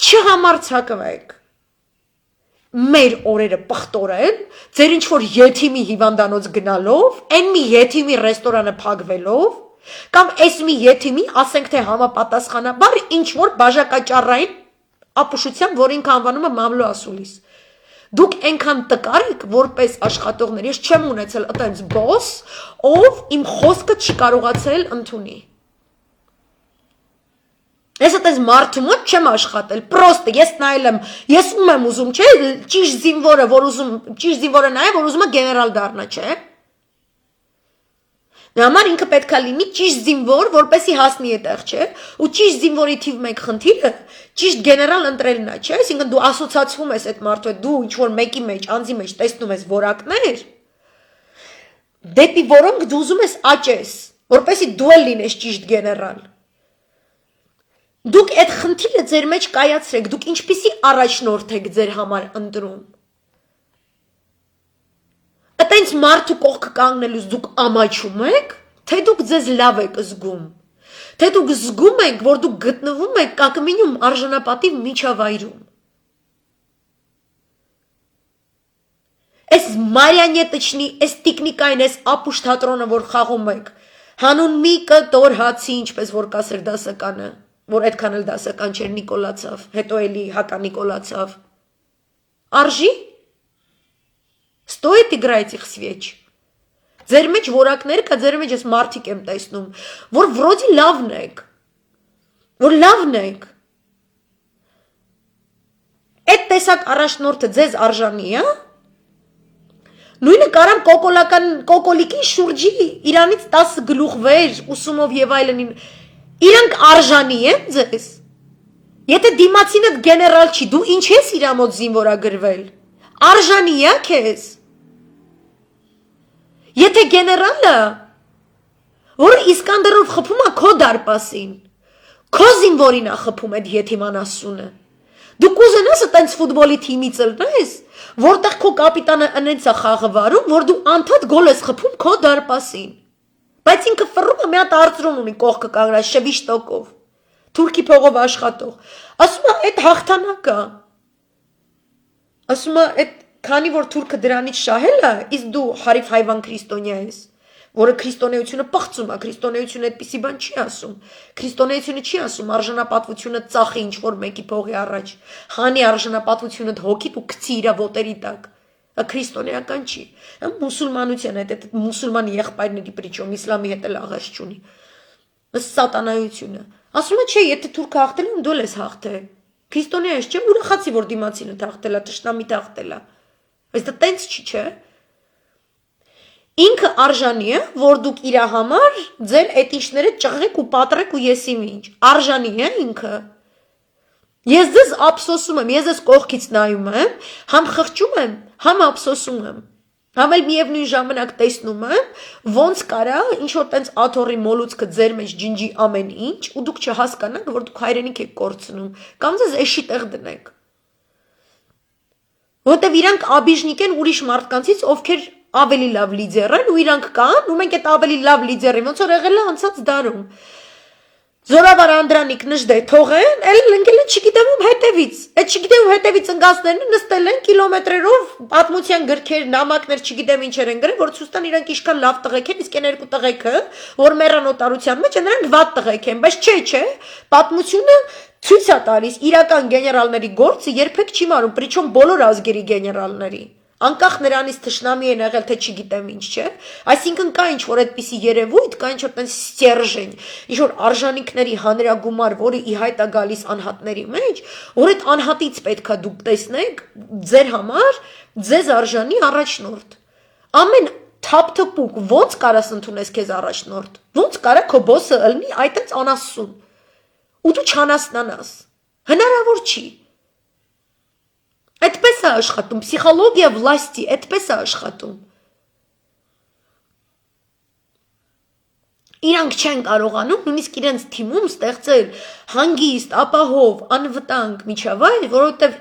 չհամարձակվեք մեր օրերը պղտորել, ձեր ինչ-որ եթիմի հիվանդանոց գնալով, են մի եթիմի ռեստորանը փակվելով, կամ այս մի եթիմի, ասենք թե համապատասխանաբար, ինչ-որ բաժակաճառային ապուշությամբ, որ ինքը անվանում է մամլո ասուլիս։ Դուք այնքան տկար եք, որպես աշխատողներ, ես չեմ ունեցել այտենց բոս, ով իմ խոսքը չի կարողացել ընդունի։ Ես այդպես մարդու մոտ չեմ աշխատել, պրոստը ես նայել եմ, ես ում եմ ուզում, չէ, ճիշտ զինվորը նա է, որ ուզում է գեներալ դառնա, չէ։ Դրա համար ինքը պետք է լինի ճիշտ զինվոր, որպեսզի հասնի այդտեղ, չէ, ու ճիշտ զինվորի թիվ 1 խնդիրը ճիշտ գեներալ ընտրելն է, չէ, այսինքն դու ասոցացվում ես այդ մարդու հետ, դու ինչ որ մեկի մեջ, անձի մեջ տեսնում ես որակներ, դեպի որոնք դու ուզում ես աճես, որպեսզի դու էլ լինես ճիշտ գեներալ։ Դուք այդ խնդիրը ձեր մեջ կայացրեք, դուք ինչպիսի առաջնորդ եք ձեր համար ընտրում։ Այտենց մարդու կողքը կանգնելուց դուք ամաչում եք, թե դուք ձեզ լավ եք զգում, թե դուք զգում եք, որ դուք գտնվում եք կակմինյում արժանապատիվ միջավայրում։ Այս մարիոնետочնի, այս տիկնիկային, այս ապուշ թատրոնը, որ խաղում եք, հանուն մի կտոր հացի, ինչպես որ կասեր դասականը, որ այդքան էլ դասական չէր Նիկոլացավ, հետո էլի հակա Նիկոլացավ։ Արժի։ Стоит играть их свеч։ Ձեր մեջ որակներ կա, ձեր մեջ ես մարդիկ եմ տեսնում, որ վրոդի լավն եք, որ լավն եք։ Այդ տեսակ առաջնորդը ձեզ արժանի է։ Նույնը կարամ կոկոլիկի շուրջի իրանից 10 գլուխ վեր, ուսումով եւ այլն, իրանք արժանի են ձեզ։ Եթե դիմացինը գեներալ չի, դու ինչ ես իրա մոտ զինվորագրվել։ Արժանի է քեզ։ Եթե գեներալը, որը Իսկանդերով խփում է քո դարպասին, քո զինվորին է խփում այդ եթիմանասունը։ Դու կուզենաս այտենց ֆուտբոլի թիմից ելնես, որտեղ քո կապիտանը ընենց է խաղը վարում, որ դու անդադ գոլ ես խփում քո դարպասին։ Բայց ինքը ֆռում է մի հատ արծրուն ունի կողքը կանգնած շվիշտոկով, թուրքի փողով աշխատող։ Ասում է այդ հաղթանակ է։ Ասում է այդ քանի որ թուրքը դրանից շահել է, իսկ դու հարիվ հայվան քրիստոնյա ես, որը քրիստոնեությունը պղծում է, քրիստոնեությունը այդպիսի բան չի ասում։ Քրիստոնեությունը չի ասում արժանապատվությունը ծախի ինչ որ մեկի փողի առաջ։ Հանի արժանապատվությունը հոգիդ ու գցի իր ոտերի տակ։ Քրիստոնեական չի։ Մուսուլմանության այդ մուսուլման եղբայրների պրիչոմ իսլամի հետ էլ աղերս չունի։ Սատանայությունը։ Ասում է չէ, եթե թուրքը հաղթել է, դու ես հաղթել։ Քրիստոնյա ես, չէ՞, ուրախացի որ դիմացինը հաղթել է, տշնամի հաղթել է։ Բայց դա տենց չի, չէ՞։ Ինքը արժանի է, որ դուք իր համար ձեր էտիշները ճղեք ու պատրեք ու եսի ինչ։ Արժանի է ինքը։ Ես ձեզ ափսոսում եմ, ես ձեզ կողքից նայում եմ, համ խղճում եմ, համ ափսոսում եմ։ Համ էլ միևնույն ժամանակ տեսնում եմ, ոնց կարա ինչ որ տենց աթոռի մոլուցքը ձեր մեջ ջնջի ամեն ինչ, ու դուք չհասկանաք, որ դուք հայրենիք եք կորցնում, կամ ձեզ էշի տեղ դնեք։ Որտեվ իրանք աբիժնիկ են ուրիշ մարդկանցից, ովքեր ավելի լավ լիդեր են, ու իրանք կան, ու մենք այդ ավելի լավ լիդերի ոնց որ եղել է անցած դարում։ Զորավար Անդրանիկ նժդե թողեն, էլ ընկել են չգիտեմ ում հետևից։ Այդ չգիտեմ ում հետևից ընկածներն նստել են կիլոմետրերով պատմության գրքեր, նամակներ, չգիտեմ ինչեր են գրել, որ ցույց տան իրանք ինչքան լավ տղեկ են, իսկ այն երկու տղեկը, որ մեռանոտարության մեջ են, նրանք վատ տղեկ են, բայց չէ, պատմությունը ցույց է տալիս իրական գեներալների գործը երբեք չի մարում, причем բոլոր ազգերի գեներալների։ Անկախ նրանից թշնամի են եղել, թե չգիտեմ ինչ, չէ։ Այսինքն կա ինչ որ այդպիսի երևույթ, կա ինչ որ տենց ստержень, ինչ որ արժանինքների հանրագումար, որը ի հայտ է գալիս անհատների մեջ, որ այդ անհատից պետքա դուք տեսնեք ձեր համար, ձեզ արժանի առաջնորդ։ Ամեն թափթփուկ ոնց կարաս ընդունես քեզ առաջնորդ։ Ոնց կարա քո բոսը ըլնի այդպես անասուն։ Ու դու չանասնանաս։ Հնարավոր չի։ Այդպես է աշխատում, պսիխոլոգիա վլաստի, այդպես է աշխատում։ Իրանք չեն կարողանում նույնիսկ իրենց թիմում ստեղծել հանգիստ, ապահով, անվտանգ միջավայր, որովհետև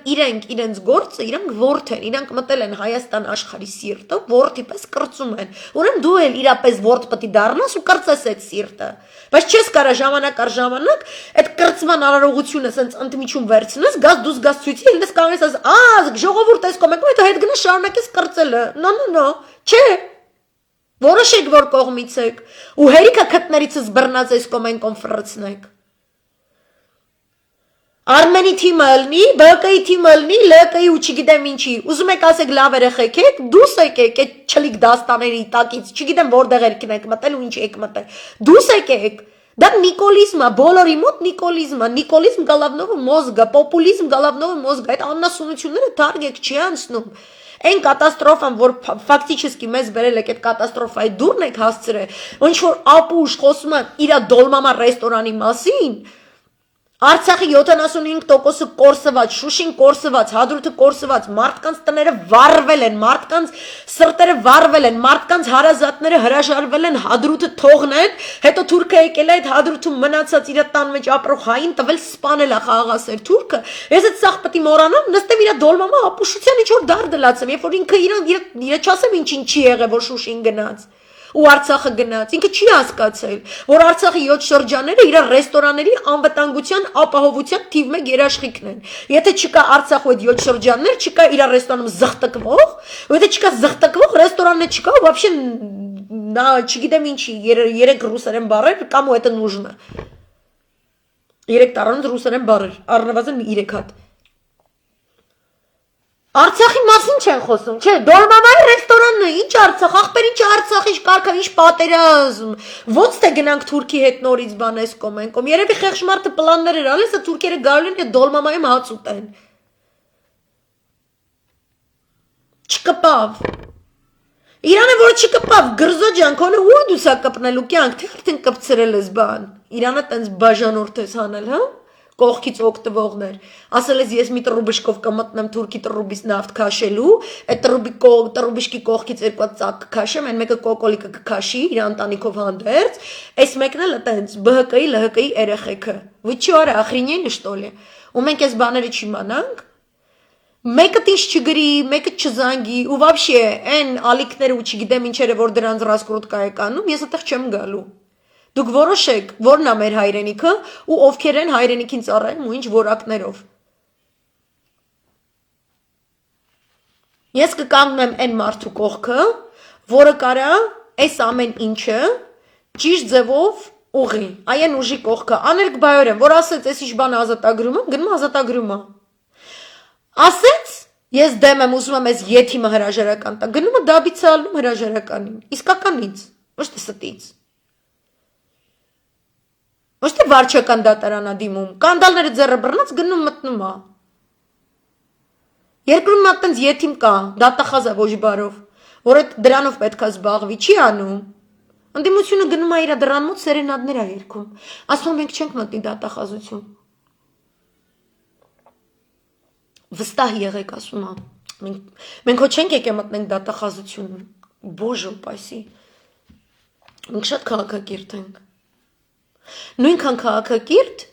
իրենց գործը իրանք ворթ են, իրանք մտել են Հայաստան աշխարհի սիրտը, ворթի պես կրծում են։ Ուրեմն դու էլ իրապես ворթ պետք է դառնաս ու կրծես այդ սիրտը։ Բայց չես կարա ժամանակ առ ժամանակ այդ կրծման արարողությունը սենց ընդմիջում վերցնես, գազ ցույցի, ելնես կանգնես, ասես, ժողովուրդ էս կոմեք, հետո հետ գնաս շարունակես կրծելը։ No, չէ։ Որոշեք որ կողմից եք, ու հերիքա քթներիցս բռնած այս կոմեն կոնֆրենցնեք։ Արմենի թիմը ըլնի, ԲԿ-ի թիմը ըլնի, ԼԿ-ի ու չգիտեմ ինչի։ Ուզում եք ասեք լավ երեխեք եք, դուս եկեք այդ չլիկ դաստաների տակից, չգիտեմ որտեղ եք մտել ու ինչ եք մտել։ Դուս եկեք։ Դա նիկոլիզմ է, բոլորի մոտ նիկոլիզմ է, նիկոլիզմ գալավնովը մոզգա, պոպուլիզմ գալավնովը մոզգա, այդ աննասունությունները թարգեք չի անցնում։ Այն կատաստրոֆան, որ ֆակտически մեզ բերել եք այդ կատաստրոֆայի դուրն եք հասցրել, ինչ որ ապուշ խոսում է իր դոլմամա ռեստորանի մասին, Արցախի 75%-ը կորսված, Շուշին կորսված, Հադրութը կորսված, մարդկանց տները վառվել են, մարդկանց սրտերը վառվել են, մարդկանց հարազատները հրաժարվել են Հադրութը թողնել, հետո թուրքը եկել է այդ Հադրութում մնացած իր տան մեջ ապրող հային տվել սպանել է խաղաղասեր թուրքը։ Ես այդ սաղ պետք է մոռանամ, նստեմ իր դոլմամա ապուշության ինչ որ դար դլացեմ, երբ որ ինքը իր չասեմ ինչ չի եղել, որ Շուշին գնաց։ ու Արցախը գնաց, ինքը չի հասկացել, որ Արցախի 7 շրջանները իր ռեստորանների անվտանգության ապահովության թիվ 1 երաշխիքն են։ Եթե չկա Արցախու այդ 7 շրջաններ, չկա իր ռեստորանում զղտկվող, եթե չկա զղտկվող, ռեստորաններ չկա, вообще նա չգիտեմ ինչի, 3 ռուսերեն բառեր կամ ու это нужно։ 3 տարանոց ռուսերեն բառեր, առնվազն 3 հատ։ Արցախի մասին չեն խոսում, չէ, Դոլմամայի ռեստորանն է, ինչ Արցախ, ախպեր ինչ Արցախ, ինչ կարգա, ինչ պատերազմ, ոնց թե գնանք Թուրքի հետ նորից բանես կոմեն, երևի խեղճ մարդը պլաններ էր ալիս, թուրքերը գալու են Դոլմամայում հաց ուտեն։ Չկպավ։ Իրանը որ չկպավ, գրզո ջան, քոնը ու դուսա կպնելու կյանք, թե արդեն կպցրել ես բան։ Իրանը տենց բաժանորդ ես հանել, հա? Կողքից օգտվողներ։ Ասել ես մի տրուբիշկով կմտնեմ Թուրքի տրուբից նավթ քաշելու, այդ տրուբիշկի կողքից 2 ծակ կքաշեմ, այն մեկը կոկոլիկը կքաշի իր ընտանիքով հանդերձ, այս մեկն էլ տենց ԲՀԿ-ի, ԼՀԿ-ի երեխեքը։ Вы чё, охренели что ли? Ու մենք այս բաները չիմանանք։ Մեկը տիշ չգրի, մեկը չզանգի, ու вообще այն ալիքները ու չգիտեմ ինչերը որ դրանց ռասկրուտկա է կանում, ես այդտեղ չեմ գալու։ Դուք որոշեք, որն է մեր հայրենիքը ու ովքեր են հայրենիքին ծառայում ու ինչ որակներով։ Ես կկանգնեմ այն մարդու կողքը, որը կարա այս ամեն ինչը ճիշտ ձևով ուղի, այն ուժի կողքը, Աներկ Բայորեն, որ ասեց, այս ինչ բան ազատագրում եմ, գնում ազատագրում եմ։ Ասեց, ես դեմ եմ ուզում եմ այս եթիմը հրաժարական տա, գնում է դաբից ալնում հրաժարականին, իսկականից, ոչ թե ստից։ Ոչ թե վարչական դատարանա դիմում, կանդալները ձեռը բռնած գնում մտնում է։ Երկրում մատենց եթիմ կա, դատախազ է ոչ բարով, որ դրանով պետք է զբաղվի, չի անում։ Ընդդիմությունը գնում է իր դռան մոտ սերենադներ է երգում, ասում մենք չենք մտնի դատախազություն։ Վստահ եղեք, ասում եմ, մենք հո չենք եկե մտնենք դատախազություն, բոժը պայսի, մենք շատ քաղաքակիրթ ենք, նույնքան քաղաքակիրթ,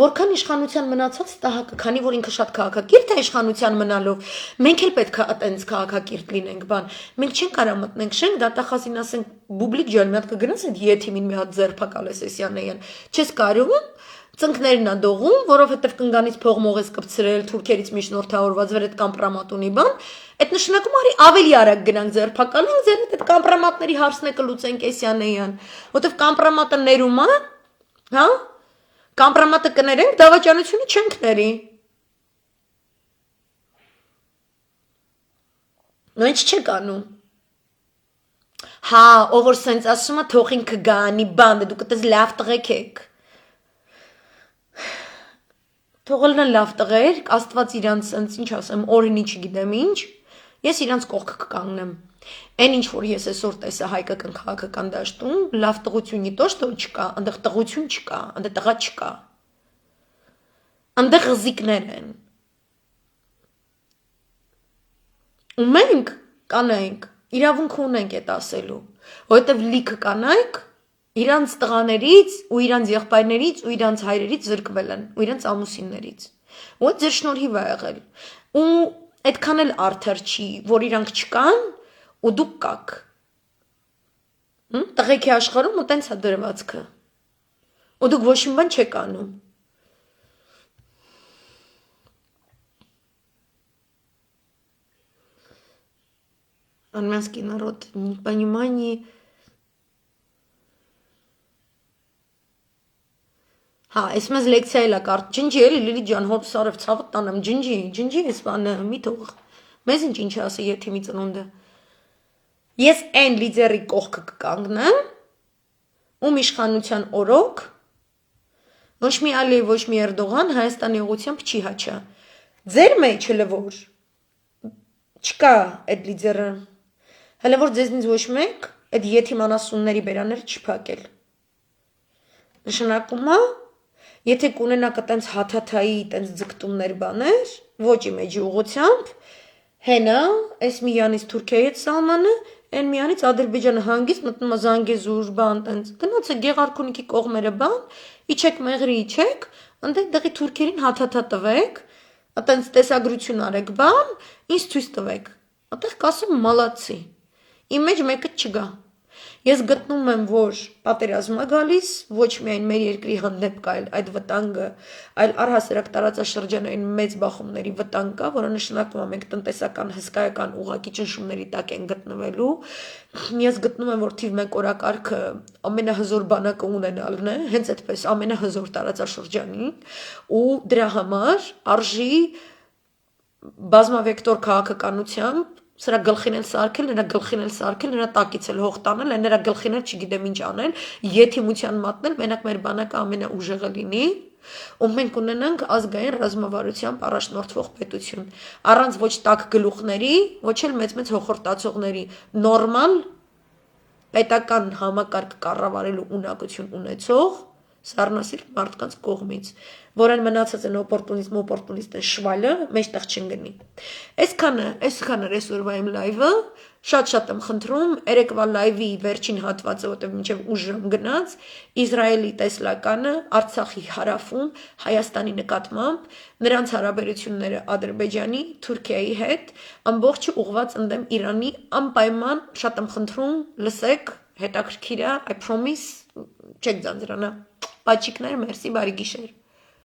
որքան իշխանության մնացած տահակը, քանի որ ինքը շատ քաղաքակիրթ է իշխանության մնալով, մենք էլ պետք է այտենց քաղաքակիրթ լինենք, բան, մենք չենք կարա մտնենք շենք, դատախազին ասենք, բուբլիկ ջան, մի հատ կգնաս այդ եթիմին մի հատ ձերփակ ալես Էսյանեյան, չես կարող ծնկներն է դողում, որովհետև կնգանից փող մող ես կպցրել թուրքերից միջնորդավորված վեր այդ կամպրամատ ունի բան, այդ նշանակում արի ավելի արագ գնանք ձերբակալենք, ձեր այդ կամպրամատների հարցն է կլուծենք Էսյանեյան, որովհետև կամպրամատը ներում է, հա? Կամպրամատը կներենք, դավաճանությունը չենք ների։ Նույնչ չեք անում։ Հա, ով որ սենց ասում է թողին կգանի բան, դուք այդպես լավ տղեկ եք։ Թողելն են լավ տղեր, Աստված իրանց սենց ինչ ասեմ, օրինի չգիտեմ ինչ, ես իրանց կողքը կկանգնեմ։ Այն ինչ որ ես այսօր տեսա հայկական քաղաքական դաշտում, լավ տղությունի տոշ թող չկա, այնտեղ տղություն չկա, այնտեղ տղա չկա։ Այնտեղ ղզիկներ են։ Ու մենք կանայք, իրավունք ունենք այդ ասելու, որովհետև լիքը կանայք իրանց տղաներից ու իրանց եղբայրներից ու իրանց հայրերից զրկվել են ու իրանց ամուսիններից։ Ու այդ ձեր շնորհիվ է եղել։ Ու այդքան էլ արդար չի, որ իրանք չկան ու դուք կաք։ Տղեկի աշխարհում ու տենց է դրվածքը։ Ու դուք ոչ մի բան չեք անում։ Армянский народ в непонимании. Հա, այս մեզ լեկցիա էլա կարդ, ջնջի էլի լիլի ջան, հոտ սարև ցավը տանեմ, ջնջի ես բանը, մի թող, մեզ ինչ ասի եթիմի ծնունդը, ես այն լիդերի կողքը կկանգնեմ, ում իշխանության օրոք, ոչ մի Ալիև, ոչ մի Էրդողան Հայաստանի ուղղությամբ չի հաչա, ձեր մեջ հլը որ, չկա այդ լիդերը, հլը որ ձեզնից ոչ մեկ, այդ եթիմ անասունների բերաները չպակել, նշանակում է, Եթե կունենաք այտենց հաթաթայի այտենց ձգտումներ բաներ, ոչ իմեջի ուղղությամբ, հենա, այս միյանից Թուրքիայի հետ սահմանը, այն միյանից Ադրբեջանը հանգիստ մտնում է Զանգեզուր, բան տենց, գնացեք Գեղարքունիքի կողմերը բան, իջեք մեղրի իջեք, այնտեղ դեղի թուրքերին հաթաթա տվեք, այտենց տեսագրություն արեք բան, ինձ ցույց տվեք, այդտեղ կասում մալացի, իմ մեջ մեկը չգա, Ես գտնում եմ, որ պատերազմ է գալիս, ոչ միայն մեր երկրի հանդեպ կա այդ վտանգը, այլ առհասարակ տարածաշրջանային մեծ բախումների վտանգ կա, որը նշանակում է մենք տնտեսական հսկայական ուղղակի ճնշումների տակ են գտնվելու։ Ես գտնում եմ, որ թիվ 1 օրակարգը ամենահզոր բանակը ունենալն է, հենց այդպես ամենահզոր տարածաշրջանի, ու դրա համար արժի բազմավեկտոր քաղաքականությամբ սրա գլխին էլ սարքել, նրա գլխին էլ սարքել, նրա տակից էլ հող տանել, նրա գլխին էլ չգիտեմ ինչ անել, եթիմության մատնել, մենակ մեր բանակը ամենաուժեղը լինի, ու մենք ունենանք ազգային ռազմավարությամբ առաջնորդվող պետություն, առանց ոչ տաք գլուխների, ոչ էլ մեծ հոխորտացողների, նորմալ պետական համակարգ կառավարելու ունակություն ունեցող սառնասիրտ մարդկանց կողմից, որն մնացած են օպորտունիստ են շվալը, մեջտեղ չընկնի։ Այսքանը այսօրվա իմ լայվը, շատ եմ խնդրում, երեկվա լայվի վերջին հատվածը, որտեղ մինչև ուշ ժամ գնաց, Իսրայելի տեսլականը Արցախի հարավում Հայաստանի նկատմամբ, նրանց հարաբերությունները Ադրբեջանի, Թուրքիայի հետ, ամբողջը ուղղված ընդդեմ Իրանի, անպայման շատ եմ խնդրում, լսեք, հետաքրքիր է, I promise, չեք ձանձրանա։ Պաչիկներ, մերսի, բարի գիշեր։